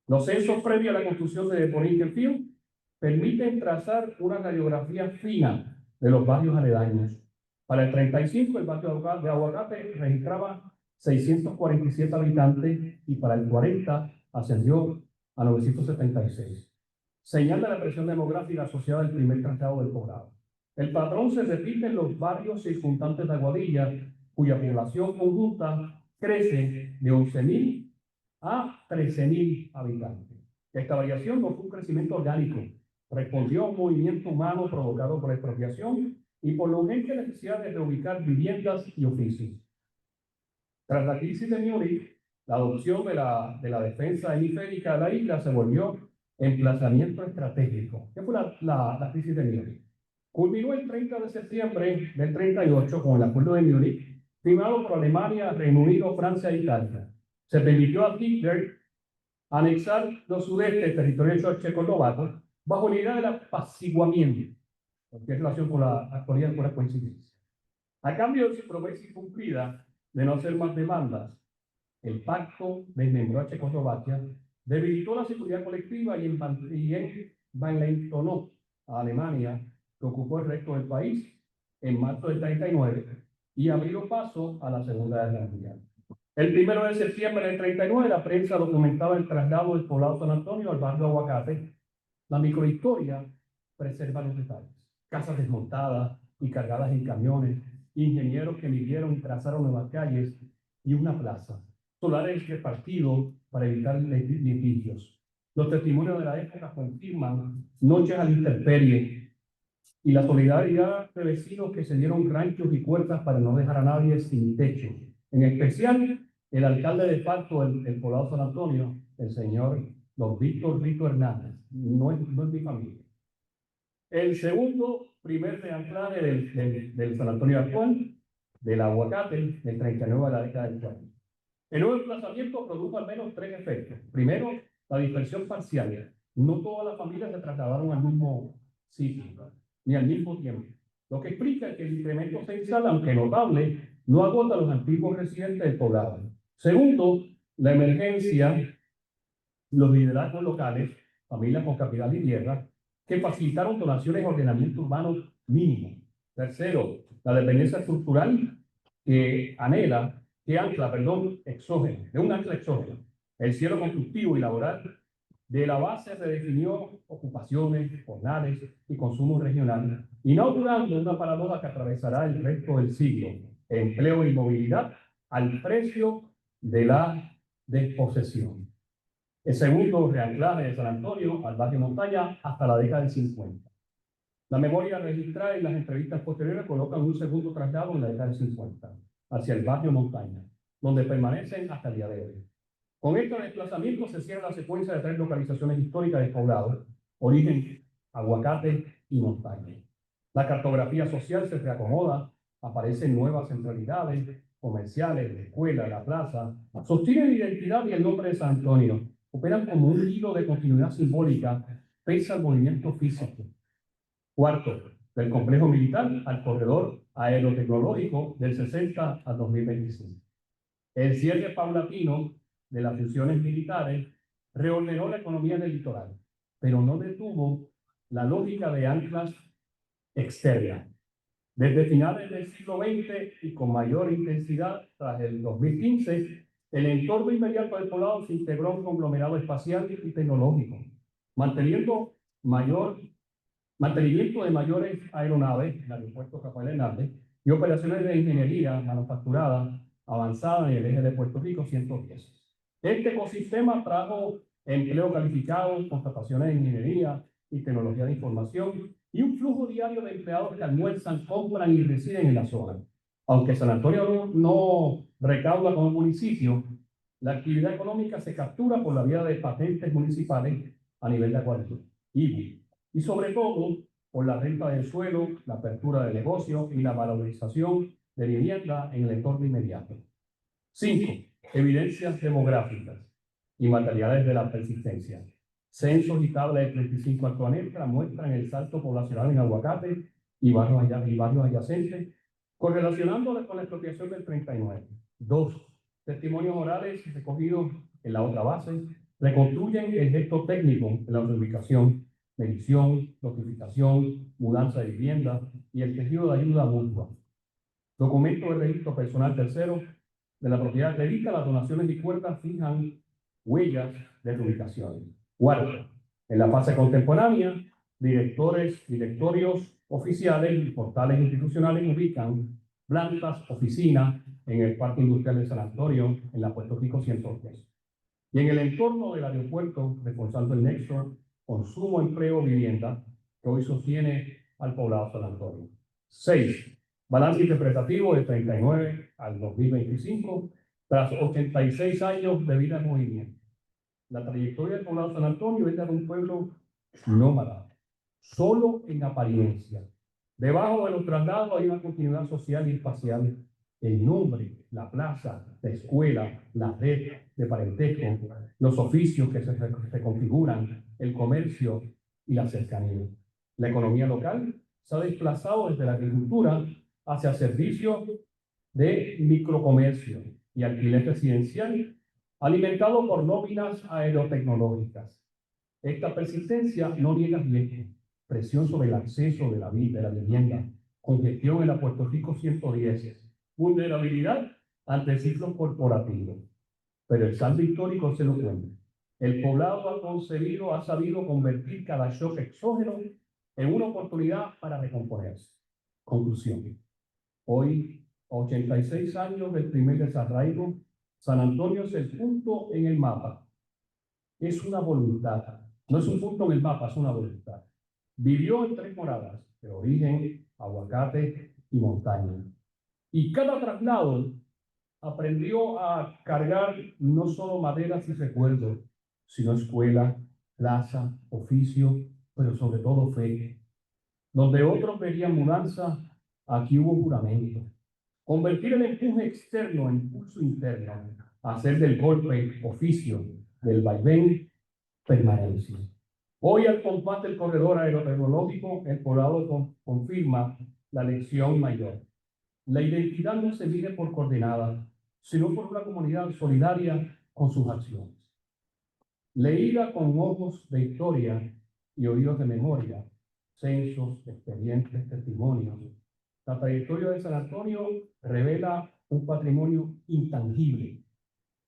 Los censos previos a la construcción de Borinquen Field permiten trazar una radiografía fina de los barrios aledaños. Para el 35, el barrio de Aguacate registraba 647 habitantes y para el 40 ascendió a 976. Señal de la presión demográfica asociada al primer tratado del poblado. El patrón se repite en los barrios circundantes de Aguadilla, cuya población conjunta crece de 11.000 a 13.000 habitantes. Esta variación no fue un crecimiento orgánico, respondió a un movimiento humano provocado por la expropiación y por la urgente necesidad de reubicar viviendas y oficios. Tras la crisis de Múnich, la adopción de la defensa hemisférica de la isla se volvió emplazamiento estratégico. ¿Qué fue la crisis de Múnich? Culminó el 30 de septiembre del 38 con el Acuerdo de Múnich, firmado por Alemania, Reino Unido, Francia e Italia. Se permitió a Hitler anexar los sudestes territorios checoslovacos bajo la idea del apaciguamiento, porque es relación con la actualidad por la coincidencia. A cambio de su promesa incumplida de no hacer más demandas, el pacto desmembró a Checoslovaquia, debilitó la seguridad colectiva y envalentonó a Alemania, que ocupó el resto del país en marzo del 39 y abrió paso a la Segunda Guerra Mundial. El 1 de septiembre del 39, la prensa documentaba el traslado del poblado San Antonio al barrio Aguacate. La microhistoria preserva los detalles. Casas desmontadas y cargadas en camiones, ingenieros que midieron y trazaron nuevas calles y una plaza. Solares repartidos para evitar litigios. Los testimonios de la época confirman noches a la intemperie y la solidaridad de vecinos que se dieron ranchos y puertas para no dejar a nadie sin techo. En especial, el alcalde de facto del poblado San Antonio, el señor don Víctor Rito Hernández, no es mi familia. El segundo primer reanclaje del San Antonio actual del aguacate del 39 a la década del 40. El nuevo desplazamiento produjo al menos 3 efectos. Primero, la dispersión parcial. No todas las familias se trasladaron al mismo sitio, ni al mismo tiempo. Lo que explica que el incremento censal, aunque notable, no agota a los antiguos residentes del poblado. Segundo, la emergencia, los liderazgos locales, familias con capital y tierra, que facilitaron donaciones y ordenamiento urbano mínimo. Tercero, la dependencia estructural que exógeno, de un ancla exógeno. El cielo constructivo y laboral de la base redefinió ocupaciones, jornales y consumo regional, inaugurando una paradoja que atravesará el resto del siglo: empleo y movilidad al precio de la desposesión. El segundo reanclaje de San Antonio al barrio Montaña hasta la década del 50. La memoria registrada en las entrevistas posteriores colocan un segundo traslado en la década del 50 hacia el barrio Montaña, donde permanecen hasta el día de hoy. Con este desplazamiento se cierra la secuencia de 3 localizaciones históricas de poblado: origen, aguacate y montaña. La cartografía social se reacomoda, aparecen nuevas centralidades comerciales, la escuela, la plaza, sostienen la identidad y el nombre de San Antonio, operan como un hilo de continuidad simbólica, pese al movimiento físico. Cuarto, del complejo militar al corredor aerotecnológico del 60 al 2025. El cierre paulatino de las funciones militares reordenó la economía del litoral, pero no detuvo la lógica de anclas externas. Desde finales del siglo XX y con mayor intensidad tras el 2015, el entorno inmediato del poblado se integró a un conglomerado espacial y tecnológico, mantenimiento de mayores aeronaves, el aeropuerto Rafael Hernández, y operaciones de ingeniería manufacturada avanzada en el eje de Puerto Rico 110. Este ecosistema trajo empleo calificado, contrataciones de ingeniería y tecnología de información, y un flujo diario de empleados que almuerzan, compran y residen en la zona. Aunque San Antonio no recauda como municipio, la actividad económica se captura por la vía de patentes municipales a nivel de acueducto, IBU, y sobre todo por la renta del suelo, la apertura de negocios y la valorización de vivienda en el entorno inmediato. 5. Evidencias demográficas y materiales de la persistencia. Censos y tablas de 35 actualmente muestran el salto poblacional en Aguacate y barrios adyacentes, correlacionándolo con la expropiación del 39. 2. Testimonios orales recogidos en la otra base reconstruyen el gesto técnico en la reubicación, medición, notificación, mudanza de vivienda y el tejido de ayuda mutua. Documento de registro personal tercero de la propiedad dedica las donaciones y cuerdas fijan huellas de reubicación. Cuarto, en la fase contemporánea, directorios oficiales y portales institucionales ubican plantas, oficinas en el Parque Industrial de San Antonio, en la Puerto Rico 110. Y en el entorno del aeropuerto, reforzando el nexo consumo, empleo, vivienda, que hoy sostiene al poblado San Antonio. 6. Balance interpretativo de 39 al 2025, tras 86 años de vida en movimiento. La trayectoria del poblado San Antonio es la de un pueblo nómada, solo en apariencia. Debajo de los traslados hay una continuidad social y espacial. El nombre, la plaza, la escuela, la red de parentesco, los oficios que se configuran, el comercio y la cercanía. La economía local se ha desplazado desde la agricultura hacia servicios de microcomercio y alquiler residencial, alimentado por nóminas aerotecnológicas. Esta persistencia no niega riesgo, presión sobre el acceso de la vivienda, congestión en la Puerto Rico 110, vulnerabilidad ante ciclos corporativos. Pero el saldo histórico se lo cuenta. El poblado ha sabido convertir cada shock exógeno en una oportunidad para recomponerse. Conclusión. Hoy, a 86 años del primer desarraigo, San Antonio es el punto en el mapa. Es una voluntad. No es un punto en el mapa, es una voluntad. Vivió en 3 moradas, de origen, aguacate y montaña. Y cada traslado aprendió a cargar no solo maderas y recuerdos, sino escuela, plaza, oficio, pero sobre todo fe. Donde otros verían mudanza, aquí hubo juramento. Convertir el empuje externo en impulso interno, hacer del golpe oficio, del vaivén permanencia. Hoy al compás del corredor aerotecnológico, el poblado confirma la lección mayor. La identidad no se mide por coordenadas, sino por una comunidad solidaria con sus acciones. Leída con ojos de historia y oídos de memoria, censos, expedientes, testimonios, la trayectoria de San Antonio revela un patrimonio intangible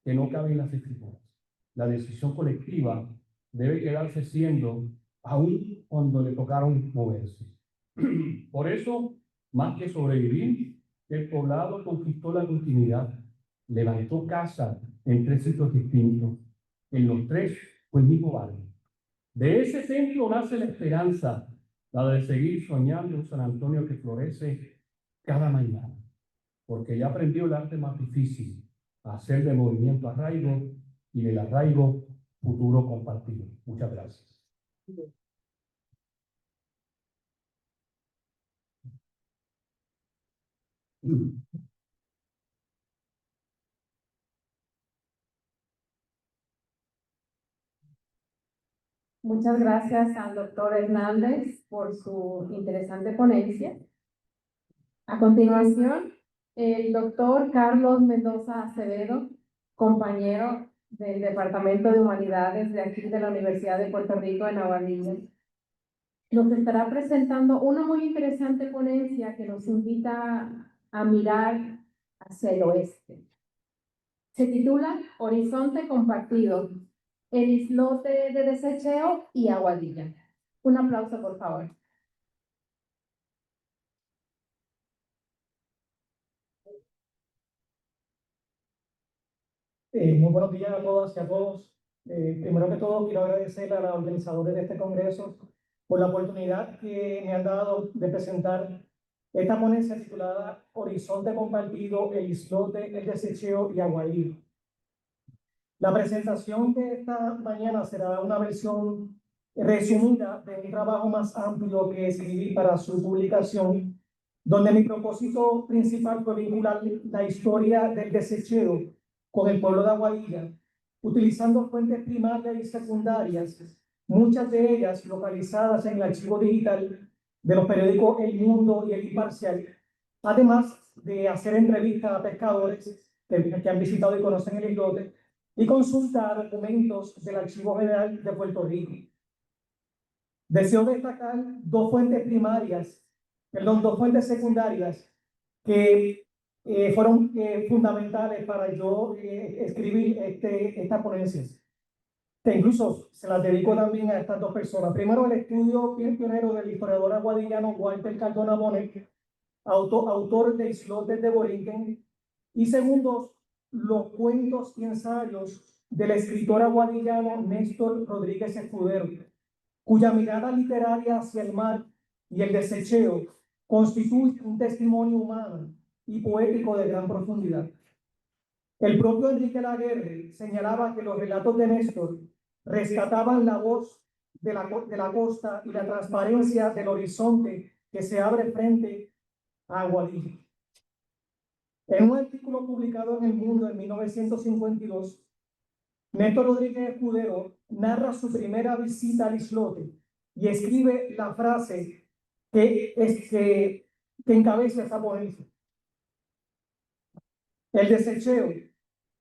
que no cabe en las escrituras. La decisión colectiva debe quedarse siendo aún cuando le tocaron moverse. Por eso, más que sobrevivir, el poblado conquistó la continuidad, levantó casa en 3 sitios distintos. En los 3 fue el mismo barrio. De ese centro nace la esperanza, la de seguir soñando un San Antonio que florece cada mañana, porque ya aprendió el arte más difícil, a hacer del movimiento arraigo y del arraigo futuro compartido. Muchas gracias. Muchas gracias al doctor Hernández por su interesante ponencia. A continuación, el doctor Carlos Mendoza Acevedo, compañero del Departamento de Humanidades de aquí de la Universidad de Puerto Rico en Aguadilla, nos estará presentando una muy interesante ponencia que nos invita a mirar hacia el oeste. Se titula Horizonte Compartido, el islote de Desecheo y Aguadilla. Un aplauso, por favor. Muy buenos días a todas y a todos. Primero que todo, quiero agradecer a los organizadores de este congreso por la oportunidad que me han dado de presentar esta ponencia titulada Horizonte Compartido, el islote, el desecheo y Aguadilla. La presentación de esta mañana será una versión resumida de un trabajo más amplio que escribí para su publicación, donde mi propósito principal fue vincular la historia del desecheo con el pueblo de Aguadilla, utilizando fuentes primarias y secundarias, muchas de ellas localizadas en el archivo digital de los periódicos El Mundo y El Imparcial, además de hacer entrevistas a pescadores que han visitado y conocen el islote, y consultar documentos del Archivo General de Puerto Rico. Deseo destacar dos fuentes secundarias que fueron fundamentales para yo escribir esta ponencia. Que incluso se las dedico también a estas dos personas. Primero, el estudio pionero del historiador aguadillano Walter Cardona Bonet, autor de Islotes de Borinquen. Y segundo, los cuentos y ensayos del escritor aguadillano Néstor Rodríguez Escudero, cuya mirada literaria hacia el mar y el desecheo constituye un testimonio humano y poético de gran profundidad. El propio Enrique Laguerre señalaba que los relatos de Néstor rescataban la voz de la costa y la transparencia del horizonte que se abre frente a Aguadilla. En un artículo publicado en El Mundo en 1952, Néstor Rodríguez Escudero narra su primera visita al islote y escribe la frase que encabeza esa ponencia. El desecheo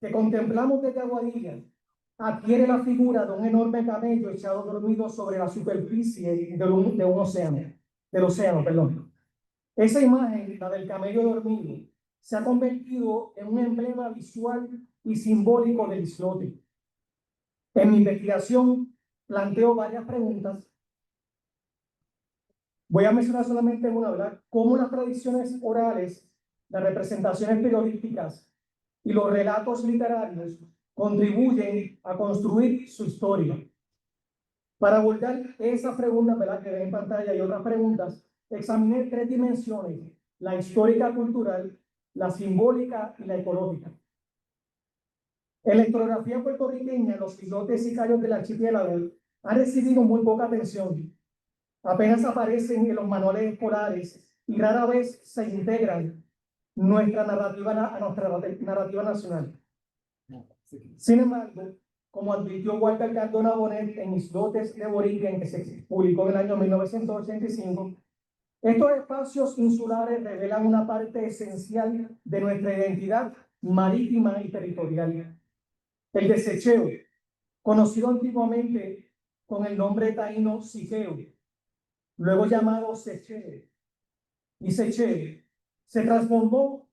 que contemplamos desde Aguadilla adquiere la figura de un enorme camello echado dormido sobre la superficie del océano. Esa imagen, la del camello dormido, se ha convertido en un emblema visual y simbólico del islote. En mi investigación planteo varias preguntas. Voy a mencionar solamente una, ¿verdad? Cómo las tradiciones orales, las representaciones periodísticas y los relatos literarios contribuyen a construir su historia. Para abordar esas preguntas, ¿verdad?, que ven en pantalla y otras preguntas, examiné 3 dimensiones: la histórica cultural, la simbólica y la ecológica. En la historiografía puertorriqueña, los islotes y cayos del archipiélago han recibido muy poca atención. Apenas aparecen en los manuales escolares y rara vez se integran nuestra narrativa nacional. Sin embargo, como advirtió Walter Cardona Bonet en Islotes de Boriken, que se publicó en el año 1985, estos espacios insulares revelan una parte esencial de nuestra identidad marítima y territorial. El desecheo, conocido antiguamente con el nombre taíno siqueo, luego llamado secheo y secheo, se transformó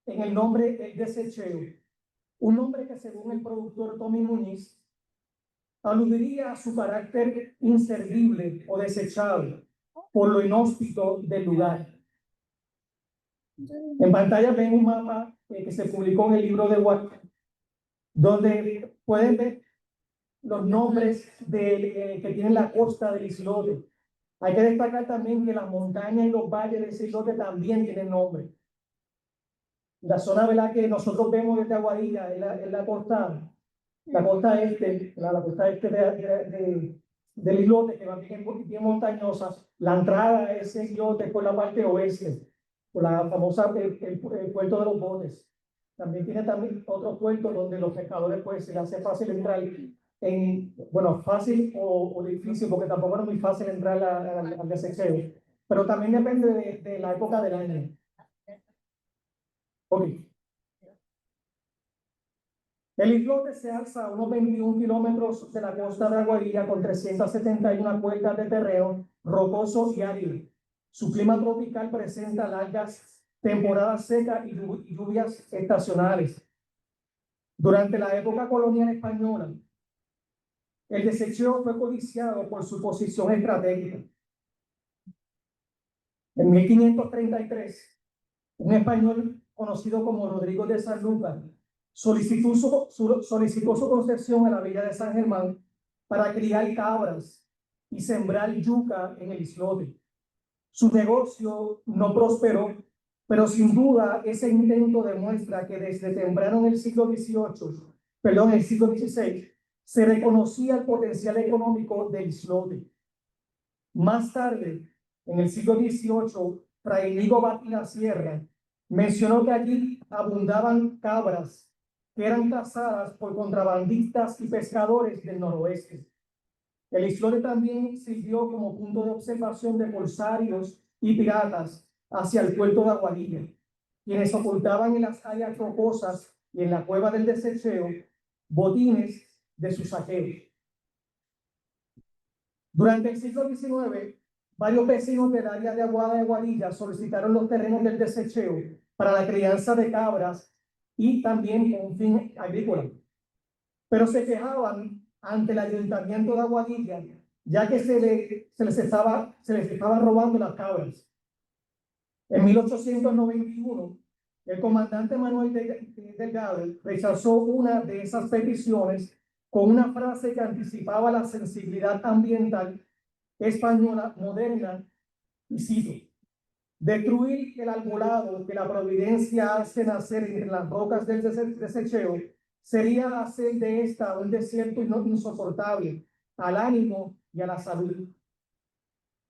en el nombre el desecheo, un nombre que según el productor Tommy Muñiz aludiría a su carácter inservible o desechable por lo inhóspito del lugar. En pantalla ven un mapa que se publicó en el libro de Walker, donde pueden ver los nombres que tienen la costa del islote. Hay que destacar también que las montañas y los valles del islote también tienen nombre. La zona, ¿verdad?, que nosotros vemos desde Aguadilla es la costa este, la costa este del islote, que va bien montañosa. La entrada a ese islote por la parte oeste, por la famosa el puerto de los botes. También tiene otro puerto donde los pescadores pues se les hace fácil entrar bueno, fácil o difícil, porque tampoco es muy fácil entrar al desecheo, pero también depende de la época del año. Ok. El islote se alza a unos 21 kilómetros de la costa de Aguadilla con 371 cuerdas de terreno rocoso y árido. Su clima tropical presenta largas temporadas secas y lluvias estacionales. Durante la época colonial española, el desecheo fue codiciado por su posición estratégica. En 1533, un español conocido como Rodrigo de Sanlúcar solicitó su concesión a la villa de San Germán para criar cabras y sembrar yuca en el islote. Su negocio no prosperó, pero sin duda ese intento demuestra que desde temprano en el siglo XVI, se reconocía el potencial económico del islote. Más tarde, en el siglo XVIII, Fray Inigo Batina Sierra mencionó que allí abundaban cabras que eran cazadas por contrabandistas y pescadores del noroeste. El islote también sirvió como punto de observación de corsarios y piratas hacia el puerto de Aguadilla, quienes ocultaban en las áreas rocosas y en la cueva del desecheo botines de sus saqueos. Durante el siglo XIX, varios vecinos del área de Aguada de Aguadilla solicitaron los terrenos del desecheo para la crianza de cabras y también con un fin agrícola, pero se quejaban ante el ayuntamiento de Aguadilla, ya que se les estaba robando las cabras. En 1891, el comandante Manuel Delgado rechazó una de esas peticiones con una frase que anticipaba la sensibilidad ambiental española moderna, y cito: destruir el arbolado que la providencia hace nacer entre las rocas del desecheo sería hacer de esta un desierto insoportable al ánimo y a la salud.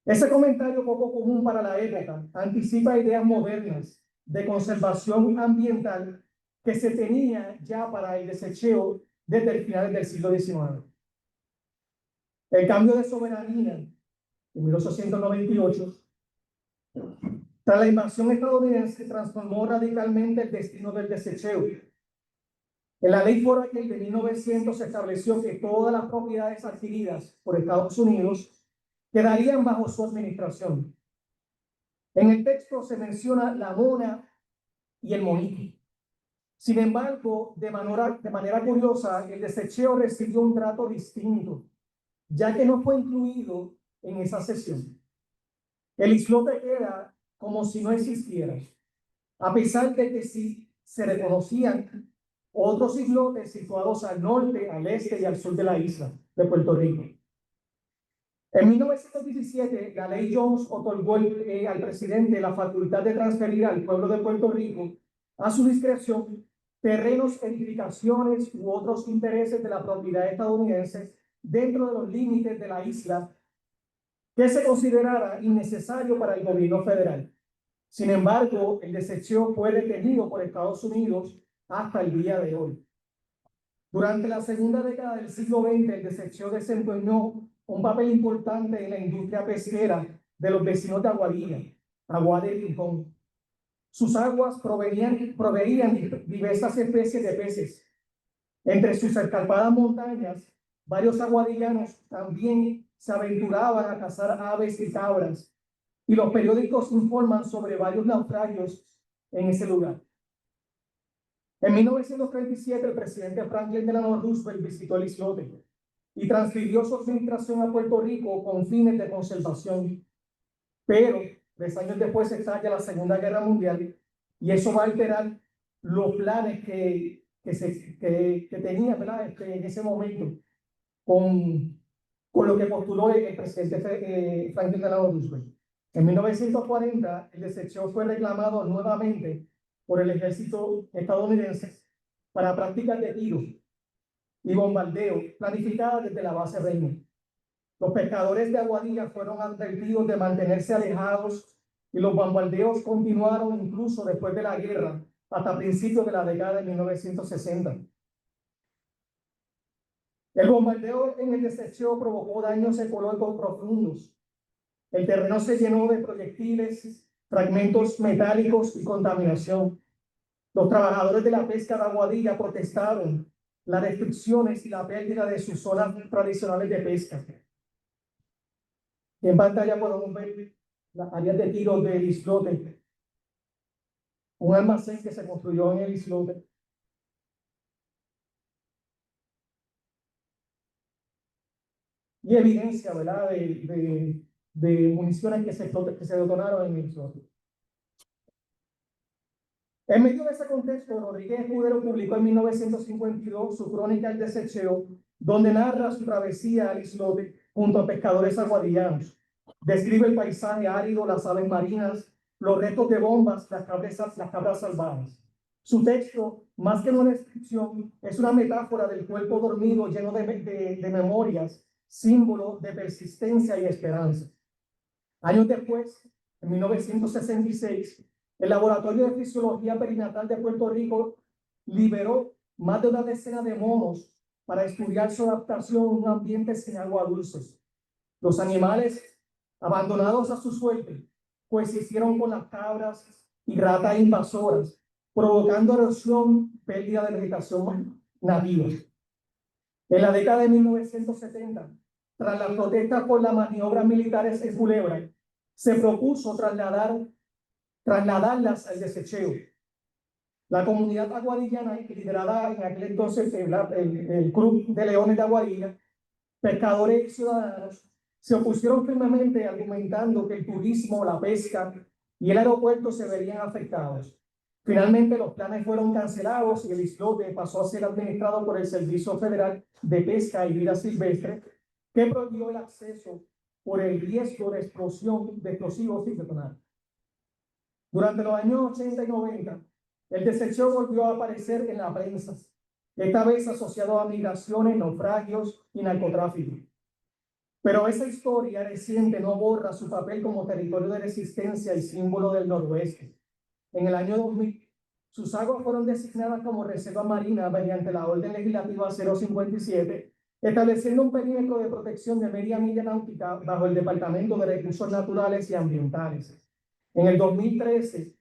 Ese comentario poco común para la época anticipa ideas modernas de conservación ambiental que se tenía ya para el desecheo desde el final del siglo XIX. El cambio de soberanía en 1898, tras la invasión estadounidense, transformó radicalmente el destino del desecheo. En la ley foraker de 1900 se estableció que todas las propiedades adquiridas por Estados Unidos quedarían bajo su administración. En el texto se menciona la mona y el monito. Sin embargo, de manera curiosa, el desecheo recibió un trato distinto, ya que no fue incluido en esa sesión. El islote queda como si no existiera, a pesar de que sí se reconocían otros islotes situados al norte, al este y al sur de la isla de Puerto Rico. En 1917, la ley Jones otorgó al presidente la facultad de transferir al pueblo de Puerto Rico a su discreción terrenos, edificaciones u otros intereses de la propiedad estadounidense dentro de los límites de la isla que se considerara innecesario para el gobierno federal. Sin embargo, el desecheo fue detenido por Estados Unidos hasta el día de hoy. Durante la segunda década del siglo XX, el desecheo desempeñó un papel importante en la industria pesquera de los vecinos de Aguadilla, Aguada y Rincón. Sus aguas proveían diversas especies de peces. Entre sus escarpadas montañas, varios aguadillanos también se aventuraban a cazar aves y cabras, y los periódicos informan sobre varios naufragios en ese lugar. En 1937, el presidente Franklin Delano Roosevelt visitó el islote y transfirió su administración a Puerto Rico con fines de conservación. Pero 3 años después estalla la Segunda Guerra Mundial y eso va a alterar los planes que tenía, ¿verdad? En ese momento con lo que postuló el presidente Franklin Delano Roosevelt. En 1940, el desecheo fue reclamado nuevamente por el ejército estadounidense para prácticas de tiro y bombardeo planificadas desde la base Reina. Los pescadores de Aguadilla fueron advertidos de mantenerse alejados y los bombardeos continuaron incluso después de la guerra hasta principios de la década de 1960. El bombardeo en el desecheo provocó daños ecológicos profundos. El terreno se llenó de proyectiles, fragmentos metálicos y contaminación. Los trabajadores de la pesca de Aguadilla protestaron las restricciones y la pérdida de sus zonas tradicionales de pesca. En pantalla podemos ver las áreas de tiro del islote, un almacén que se construyó en el islote. Y evidencia, ¿verdad?, de municiones que se detonaron en el islote. En medio de ese contexto, Rodríguez Escudero publicó en 1952 su crónica El Desecheo, donde narra su travesía al islote junto a pescadores aguadillanos. Describe el paisaje árido, las aves marinas, los restos de bombas, las cabras salvajes. Su texto, más que una descripción, es una metáfora del cuerpo dormido lleno de memorias, símbolo de persistencia y esperanza. Años después, en 1966, el Laboratorio de Fisiología Perinatal de Puerto Rico liberó más de una decena de monos para estudiar su adaptación a un ambiente sin agua dulce. Los animales, abandonados a su suerte, pues se hicieron con las cabras y ratas invasoras, provocando erosión, pérdida de vegetación nativa. En la década de 1970, tras las protestas por las maniobras militares en Culebra, se propuso trasladarlas al desecheo. La comunidad aguadillana, liderada en aquel entonces el Club de Leones de Aguadilla, pescadores y ciudadanos, se opusieron firmemente argumentando que el turismo, la pesca y el aeropuerto se verían afectados. Finalmente, los planes fueron cancelados y el islote pasó a ser administrado por el Servicio Federal de Pesca y Vida Silvestre, que prohibió el acceso por el riesgo de explosión de explosivos y detonantes. Durante los años 80 y 90, el desecheo volvió a aparecer en la prensa, esta vez asociado a migraciones, naufragios y narcotráfico. Pero esa historia reciente no borra su papel como territorio de resistencia y símbolo del noroeste. En el año 2000, sus aguas fueron designadas como reserva marina mediante la Orden Legislativa 057, estableciendo un perímetro de protección de media milla náutica bajo el Departamento de Recursos Naturales y Ambientales. En el 2013,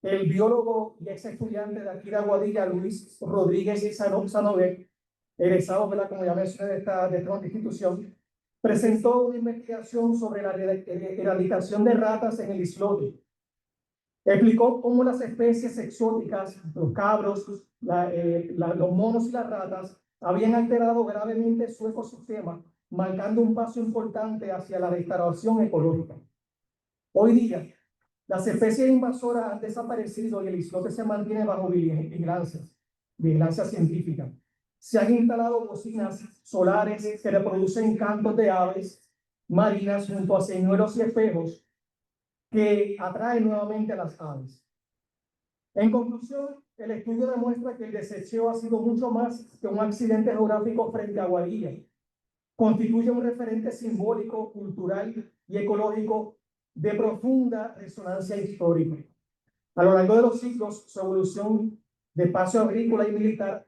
el biólogo y ex estudiante de aquí de Aguadilla, Luis Rodríguez Sanovet, egresado, como ya mencioné, de esta institución, presentó una investigación sobre la erradicación de ratas en el islote. Explicó cómo las especies exóticas, los cabros, los monos y las ratas, habían alterado gravemente su ecosistema, marcando un paso importante hacia la restauración ecológica. Hoy día, las especies invasoras han desaparecido y el islote se mantiene bajo vigilancia científica. Se han instalado bocinas solares que reproducen cantos de aves marinas junto a señuelos y espejos que atraen nuevamente a las aves. En conclusión, el estudio demuestra que el desecheo ha sido mucho más que un accidente geográfico frente a Aguadilla. Constituye un referente simbólico, cultural y ecológico de profunda resonancia histórica. A lo largo de los siglos, su evolución de espacio agrícola y militar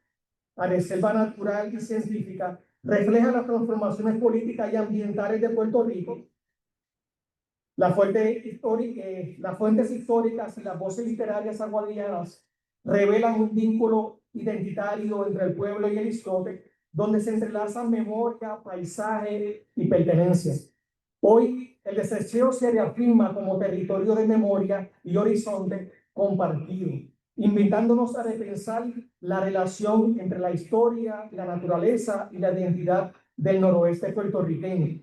a reserva natural y científica refleja las transformaciones políticas y ambientales de Puerto Rico. Las fuentes históricas y las voces literarias aguadillanas revelan un vínculo identitario entre el pueblo y el islote, donde se entrelazan memoria, paisaje y pertenencia. Hoy, el desecheo se reafirma como territorio de memoria y horizonte compartido, invitándonos a repensar la relación entre la historia, la naturaleza y la identidad del noroeste puertorriqueño.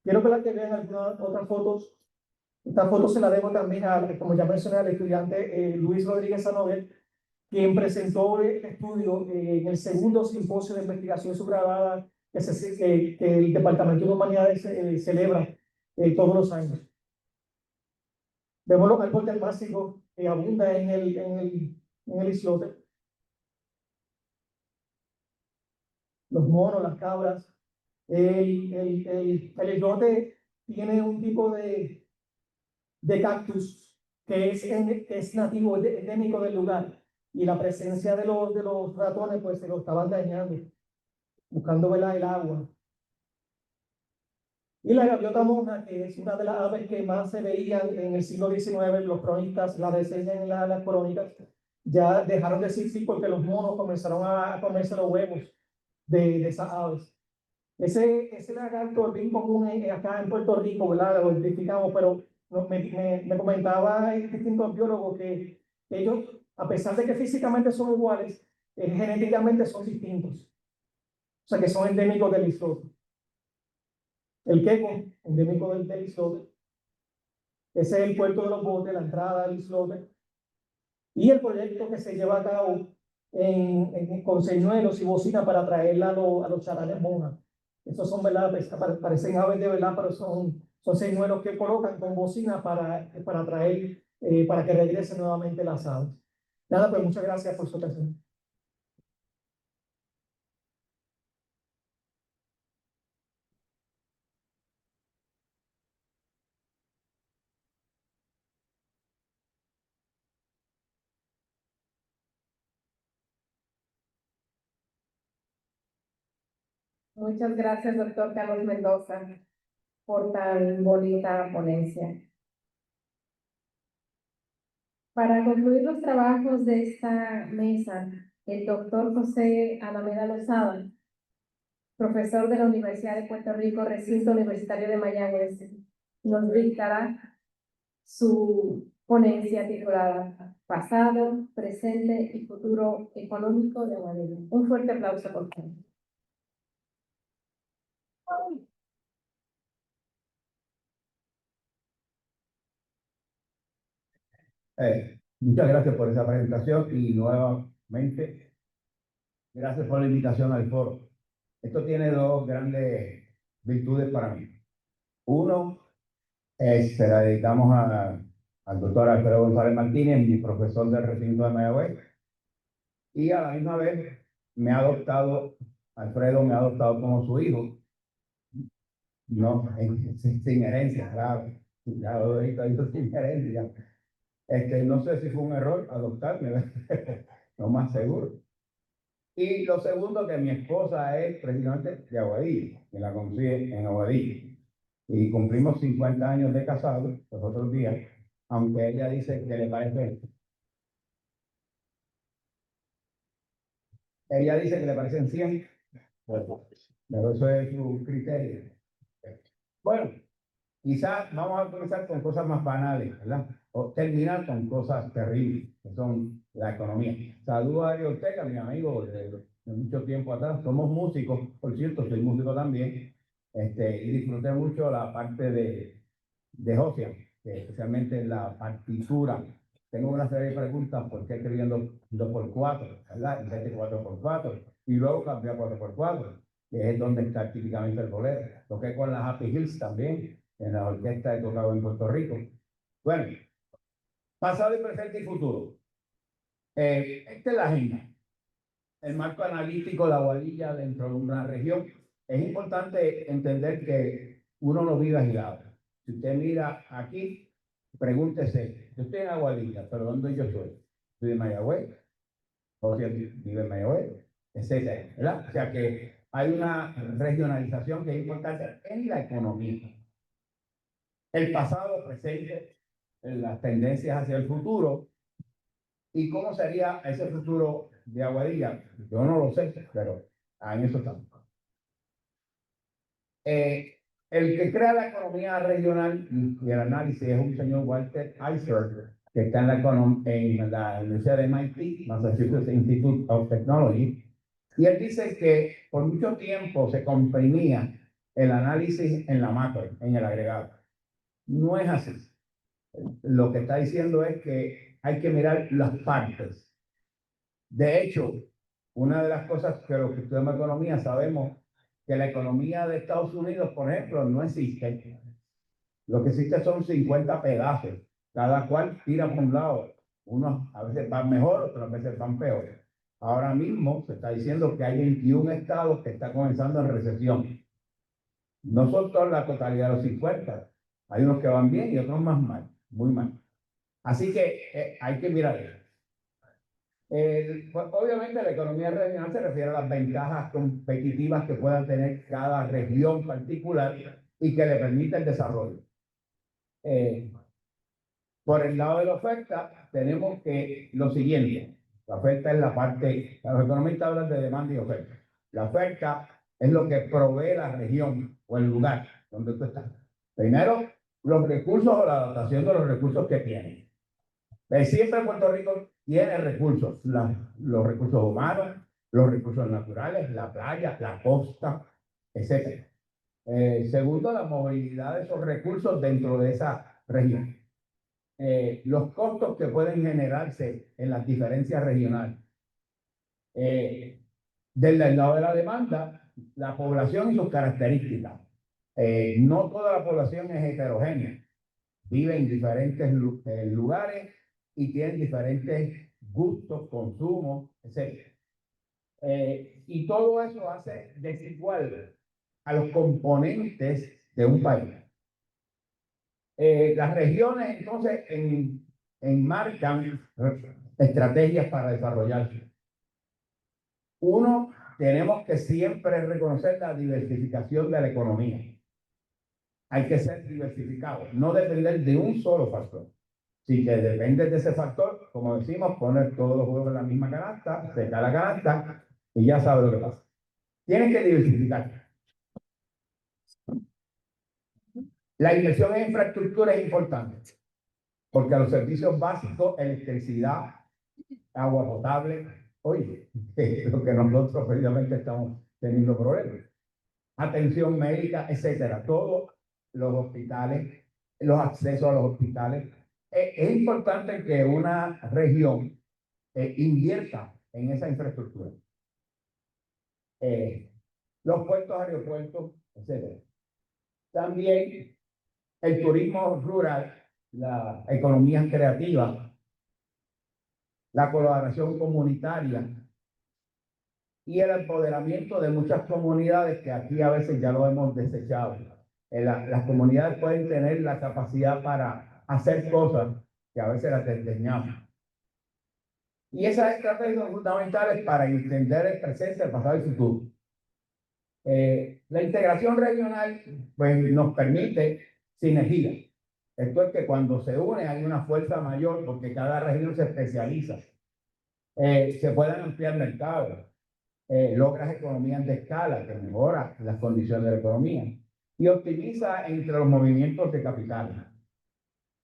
Quiero que vean algunas otras fotos. Esta foto se la debo también a, como ya mencioné, al estudiante Luis Rodríguez Sanover, quien presentó el estudio en el segundo simposio de investigación subgradada que el Departamento de Humanidades celebra todos los años. Vemos los árboles básicos que abundan en el islote. Los monos, las cabras. El islote tiene un tipo de cactus que es nativo, endémico del lugar. Y la presencia de los ratones, pues se lo estaban dañando, buscando, ¿verdad?, el agua. Y la gaviota monja, que es una de las aves que más se veían en el siglo XIX, los cronistas la reseñan en las crónicas, ya dejaron de existir porque los monos comenzaron a comerse los huevos de esas aves. Ese lagarto es bien común acá en Puerto Rico, ¿verdad? Lo identificamos, pero me comentaba distintos biólogos que ellos, a pesar de que físicamente son iguales, genéticamente son distintos. O sea, que son endémicos del islote. El queco, endémico del islote. Ese es el puerto de los botes, la entrada del islote. Y el proyecto que se lleva a cabo con señuelos y bocina para traerla a los charales monjas. Estos son, ¿verdad? Parecen aves de verdad, pero son señuelos que colocan con bocina para traer, para que regresen nuevamente las aves. Nada, pues muchas gracias por su atención. Muchas gracias, doctor Carlos Mendoza, por tan bonita ponencia. Para concluir los trabajos de esta mesa, el doctor José Alameda Lozada, profesor de la Universidad de Puerto Rico, recinto universitario de Mayagüez, nos dictará su ponencia titulada Pasado, Presente y Futuro Económico de Aguadilla. Un fuerte aplauso, por favor. Muchas gracias por esa presentación y nuevamente gracias por la invitación al foro. Esto tiene dos grandes virtudes para mí. Uno, se la dedicamos al doctor Alfredo González Martínez, mi profesor del recinto de Mayagüez, y a la misma vez Alfredo me ha adoptado como su hijo. No, sin herencia, claro. Ya lo he dicho, sin herencia. No sé si fue un error adoptarme, no más seguro. Y lo segundo, que mi esposa es precisamente de Aguadilla, que la conocí en Aguadilla. Y cumplimos 50 años de casados los otros días, aunque ella dice que le parece. Ella dice que le parecen 100, pero eso es su criterio. Bueno, quizás vamos a comenzar con cosas más banales, ¿verdad? O terminar con cosas terribles, que son la economía. Saludos a Ari Ortega, mi amigo de mucho tiempo atrás. Somos músicos, por cierto, soy músico también. Y disfruté mucho la parte de Josian, especialmente la partitura. Tengo una serie de preguntas, ¿por qué escribiendo 2x4, ¿verdad? En vez de 4x4, y luego cambié a 4x4, que es donde está típicamente el bolero. Toqué con las Happy Hills también, en la orquesta he tocado en Puerto Rico. Bueno, pasado y presente y futuro. Esta es la agenda. El marco analítico de Aguadilla dentro de una región. Es importante entender que uno no vive aislado. Si usted mira aquí, pregúntese, yo estoy en Aguadilla, pero ¿dónde yo soy? ¿Estoy de Mayagüez? ¿O si vive en Mayagüez? Etcétera, ¿verdad? O sea que hay una regionalización que es importante en la economía. El pasado, presente, las tendencias hacia el futuro. ¿Y cómo sería ese futuro de Aguadilla? Yo no lo sé, pero en eso estamos. El que crea la economía regional y el análisis es un señor Walter Eisler, que está en la Universidad de MIT, Massachusetts Institute of Technology, y él dice que por mucho tiempo se comprimía el análisis en la macro, en el agregado. No es así. Lo que está diciendo es que hay que mirar las partes. De hecho, una de las cosas que los que estudiamos economía sabemos que la economía de Estados Unidos, por ejemplo, no existe. Lo que existe son 50 pedazos, cada cual tira por un lado. Unos a veces van mejor, otras veces van peor. Ahora mismo se está diciendo que hay 21 estados que están comenzando en recesión. No son toda la totalidad de los 50. Hay unos que van bien y otros más mal, muy mal. Así que hay que mirar eso. Pues, obviamente la economía regional se refiere a las ventajas competitivas que puedan tener cada región particular y que le permita el desarrollo. Por el lado de la oferta, tenemos que lo siguiente. La oferta es la parte, los economistas hablan de demanda y oferta. La oferta es lo que provee la región o el lugar donde tú estás. Primero, los recursos o la adaptación de los recursos que tiene. Siempre Puerto Rico tiene recursos, los recursos humanos, los recursos naturales, la playa, la costa, etc. Segundo, la movilidad de esos recursos dentro de esa región. Los costos que pueden generarse en las diferencias regionales. Del lado de la demanda, la población y sus características. No toda la población es heterogénea. Vive en diferentes lugares y tienen diferentes gustos, consumos, etc. Y todo eso hace desigual a los componentes de un país. Las regiones entonces enmarcan estrategias para desarrollarse. Uno, tenemos que siempre reconocer la diversificación de la economía. Hay que ser diversificado, no depender de un solo factor. Si te dependes de ese factor, como decimos, poner todos los huevos en la misma canasta, secar la canasta y ya sabes lo que pasa. Tienes que diversificar. La inversión en infraestructura es importante, porque a los servicios básicos, electricidad, agua potable, oye, es lo que nosotros precisamente estamos teniendo problemas. Atención médica, etcétera. Todos los hospitales, los accesos a los hospitales. Es importante que una región invierta en esa infraestructura. Los puertos, aeropuertos, etcétera. También el turismo rural, la economía creativa, la colaboración comunitaria y el empoderamiento de muchas comunidades que aquí a veces ya lo hemos desechado. Las comunidades pueden tener la capacidad para hacer cosas que a veces las desdeñamos. Y esas estrategias son fundamentales para entender el presente, el pasado y el futuro. La integración regional pues, nos permite sinergia. Esto es que cuando se une hay una fuerza mayor porque cada región se especializa. Se pueden ampliar mercados. Logras economías de escala que mejora las condiciones de la economía y optimiza entre los movimientos de capital.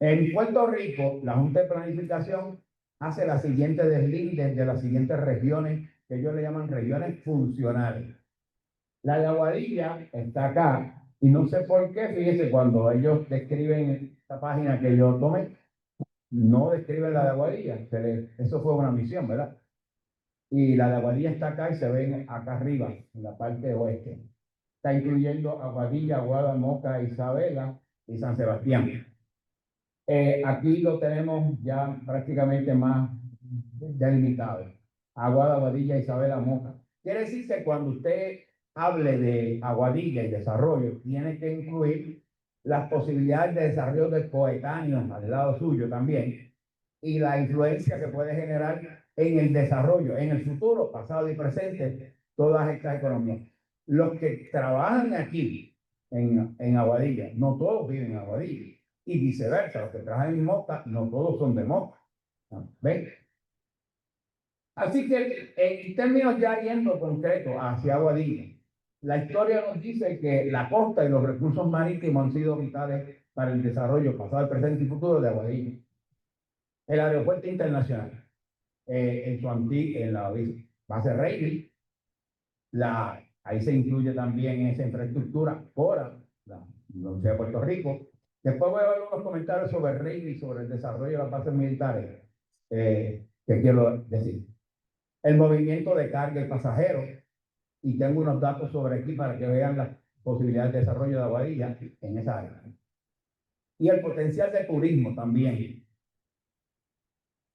En Puerto Rico, la Junta de Planificación hace la siguiente deslindes de las siguientes regiones que ellos le llaman regiones funcionales. La de Aguadilla está acá y no sé por qué, fíjese, cuando ellos describen esta página que yo tomé, no describen la de Aguadilla. Eso fue una misión, ¿verdad? Y la de Aguadilla está acá y se ven acá arriba, en la parte oeste. Está incluyendo Aguadilla, Aguada, Moca, Isabela y San Sebastián. Aquí lo tenemos ya prácticamente más delimitado. Aguada, Aguadilla, Isabela, Moca. Quiere decir que cuando usted hable de Aguadilla y desarrollo, tiene que incluir las posibilidades de desarrollo de coetáneos al lado suyo también, y la influencia que puede generar en el desarrollo, en el futuro, pasado y presente, todas estas economías. Los que trabajan aquí en Aguadilla, no todos viven en Aguadilla, y viceversa, los que trabajan en Moca, no todos son de Moca. ¿Ven? Así que en términos ya yendo concreto hacia Aguadilla, la historia nos dice que la costa y los recursos marítimos han sido vitales para el desarrollo pasado, presente y futuro de Aguadilla. El aeropuerto internacional, en la base Reilly, ahí se incluye también esa infraestructura por la Universidad de Puerto Rico. Después voy a ver unos comentarios sobre Reilly, sobre el desarrollo de las bases militares, que quiero decir. El movimiento de carga y pasajeros, y tengo unos datos sobre aquí para que vean las posibilidades de desarrollo de Aguadilla en esa área. Y el potencial de turismo también.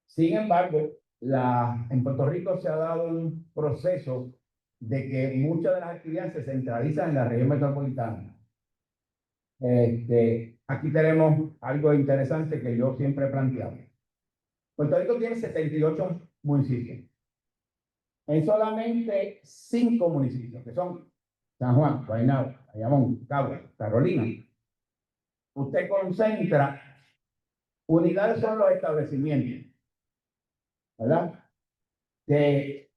Sin embargo, en Puerto Rico se ha dado un proceso de que muchas de las actividades se centralizan en la región metropolitana. Aquí tenemos algo interesante que yo siempre he planteado. Puerto Rico tiene 78 municipios. En solamente 5 municipios, que son San Juan, Guaynabo, Bayamón, Caguas, Carolina, usted concentra, unidades son los establecimientos, ¿verdad? De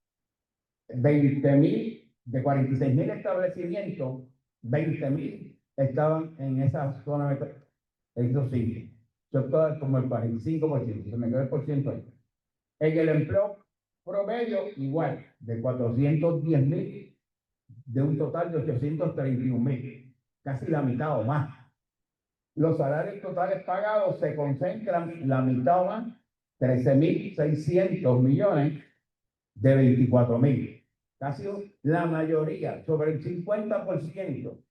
20.000, de 46.000 establecimientos, 20.000 estaban en esa zona, en esos 5. Eso es como el 45%, se me quedó el porciento ahí. En el empleo promedio, igual, de 410.000, de un total de 831.000, casi la mitad o más. Los salarios totales pagados se concentran la mitad o más, 13.600 millones de 24.000. Casi la mayoría, sobre el 50%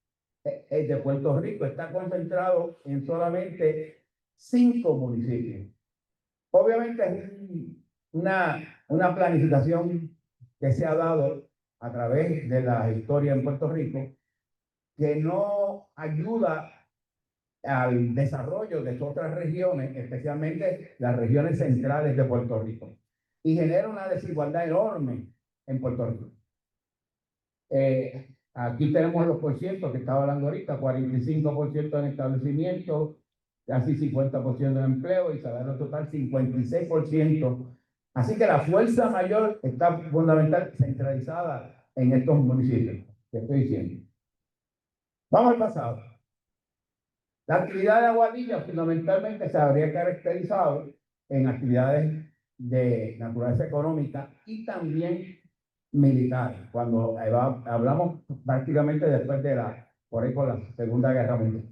de Puerto Rico está concentrado en solamente 5 municipios. Obviamente es una planificación que se ha dado a través de la historia en Puerto Rico, que no ayuda al desarrollo de otras regiones, especialmente las regiones centrales de Puerto Rico, y genera una desigualdad enorme en Puerto Rico. Aquí tenemos los porcientos que estaba hablando ahorita: 45% en establecimientos, casi 50% en empleo, y salario total 56%. Así que la fuerza mayor está fundamental centralizada en estos municipios que estoy diciendo. Vamos al pasado. La actividad de Aguadilla fundamentalmente se habría caracterizado en actividades de naturaleza económica y también militares, cuando hablamos prácticamente después de por la Segunda Guerra Mundial.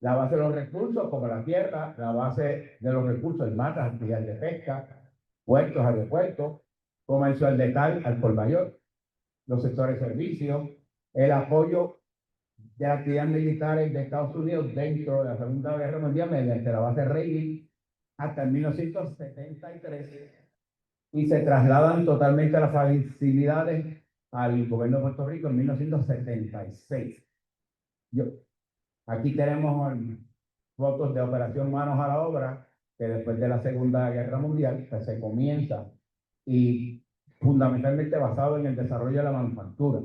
La base de los recursos, como la tierra, la base de los recursos, el mar, las actividades de pesca, puertos, aeropuertos, comercio al detalle, al por mayor, los sectores de servicios, el apoyo de actividades militares de Estados Unidos dentro de la Segunda Guerra Mundial mediante la base Reilly hasta 1973, y se trasladan totalmente las facilidades al gobierno de Puerto Rico en 1976. Aquí tenemos fotos de operación Manos a la Obra, que después de la Segunda Guerra Mundial pues, se comienza, y fundamentalmente basado en el desarrollo de la manufactura.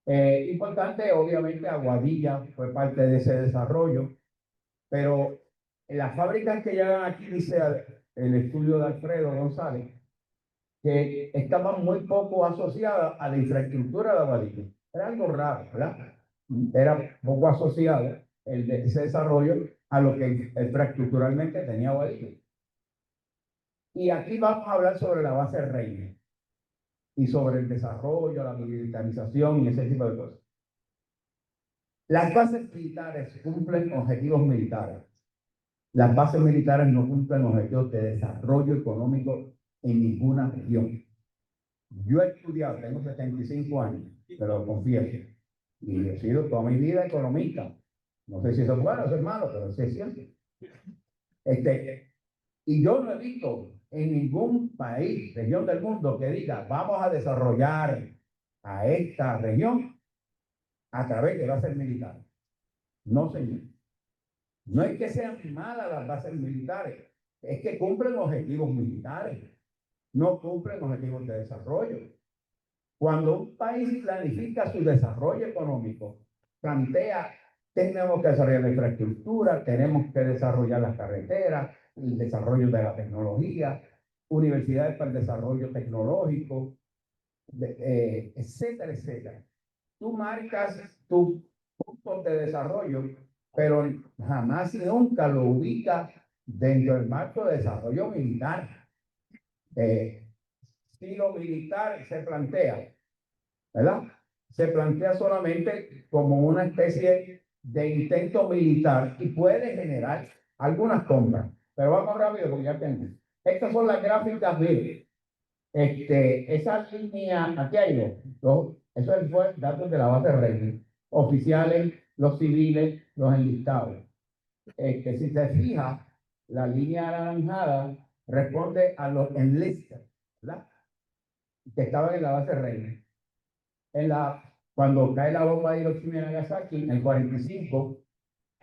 Importante, obviamente, Aguadilla fue parte de ese desarrollo, pero en las fábricas que llegan aquí, dice el estudio de Alfredo González, que estaban muy poco asociadas a la infraestructura de Aguadilla. Era algo raro, ¿verdad? Era poco asociado ese desarrollo a lo que infraestructuralmente tenía Aguadilla. Y aquí vamos a hablar sobre la base Reilly y sobre el desarrollo, la militarización y ese tipo de cosas. Las bases militares cumplen objetivos militares. Las bases militares no cumplen objetivos de desarrollo económico en ninguna región. Yo he estudiado, tengo 75 años, pero confieso, y he sido toda mi vida economista. No sé si eso es bueno o eso es malo, pero sí es cierto. Y yo no he visto en ningún país, región del mundo, que diga, vamos a desarrollar a esta región a través de bases militares. No, señor. No es que sean malas las bases militares, es que cumplen objetivos militares, no cumplen objetivos de desarrollo. Cuando un país planifica su desarrollo económico, plantea, tenemos que desarrollar la infraestructura, tenemos que desarrollar las carreteras, el desarrollo de la tecnología, universidades para el desarrollo tecnológico, etcétera, etcétera. Tú marcas tus puntos de desarrollo, pero jamás y nunca lo ubicas dentro del marco de desarrollo militar. Si lo militar se plantea, ¿verdad? Se plantea solamente como una especie de intento militar y puede generar algunas compras. Pero vamos rápido porque ya tengo. Estas son las gráficas, miren. Esa línea, aquí hay dos. Eso fue datos de la base Rey. Oficiales, los civiles, los enlistados. Si se fija, la línea anaranjada responde a los enlisted, ¿verdad? Que estaban en la base Rey. Cuando cae la bomba de Hiroshima y Nagasaki, en el 45,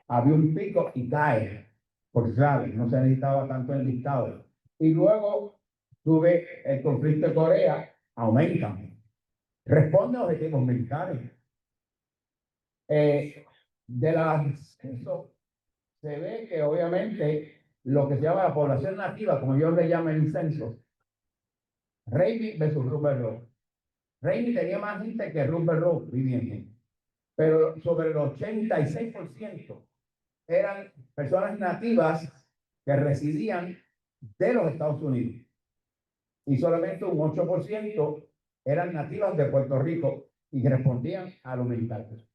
había un pico y cae, porque claro, no se necesitaba tanto enlistado. Y luego tuve el conflicto de Corea, aumentan. Responde a objetivos militares. De eso se ve que obviamente lo que se llama la población nativa, como yo le llamo el censo, Reagan versus Rupert Road. Reagan tenía más gente que Rupert Road viviendo, pero sobre el 86% eran personas nativas que residían de los Estados Unidos y solamente un 8% eran nativas de Puerto Rico y que respondían a los militares.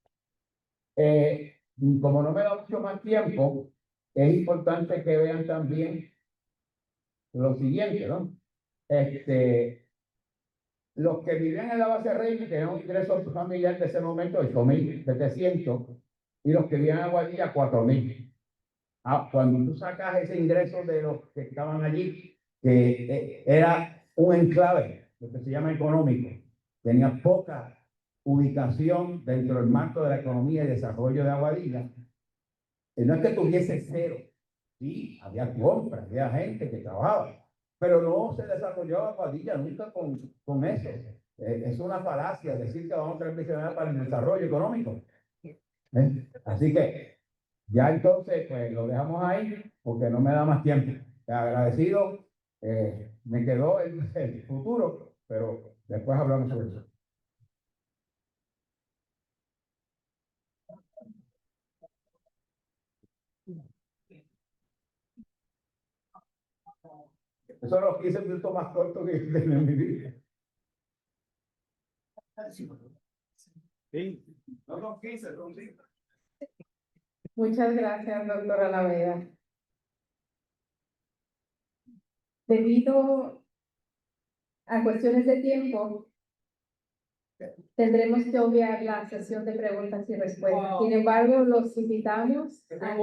Como no me da mucho más tiempo, es importante que vean también lo siguiente, ¿no? Los que vivían en la base Reagan tenían un ingreso familiar de ese momento de 8.700 y los que vivían en Aguadilla 4.000. Cuando tú sacas ese ingreso de los que estaban allí, que era un enclave, lo que se llama económico, tenía poca ubicación dentro del marco de la economía y desarrollo de Aguadilla. No es que tuviese cero, sí, había compras, había gente que trabajaba, pero no se desarrolló Aguadilla nunca con eso. Es una falacia decir que vamos a transicionar para el desarrollo económico. Así que ya entonces pues lo dejamos ahí porque no me da más tiempo. Agradecido, me quedó el futuro, pero después hablamos sobre eso. Esos son los 15 minutos más cortos que yo tengo en mi vida. Sí, no son 15, son 5. Muchas gracias, doctora Alameda. Debido a cuestiones de tiempo, tendremos que obviar la sesión de preguntas y respuestas. Sin embargo, los invitamos a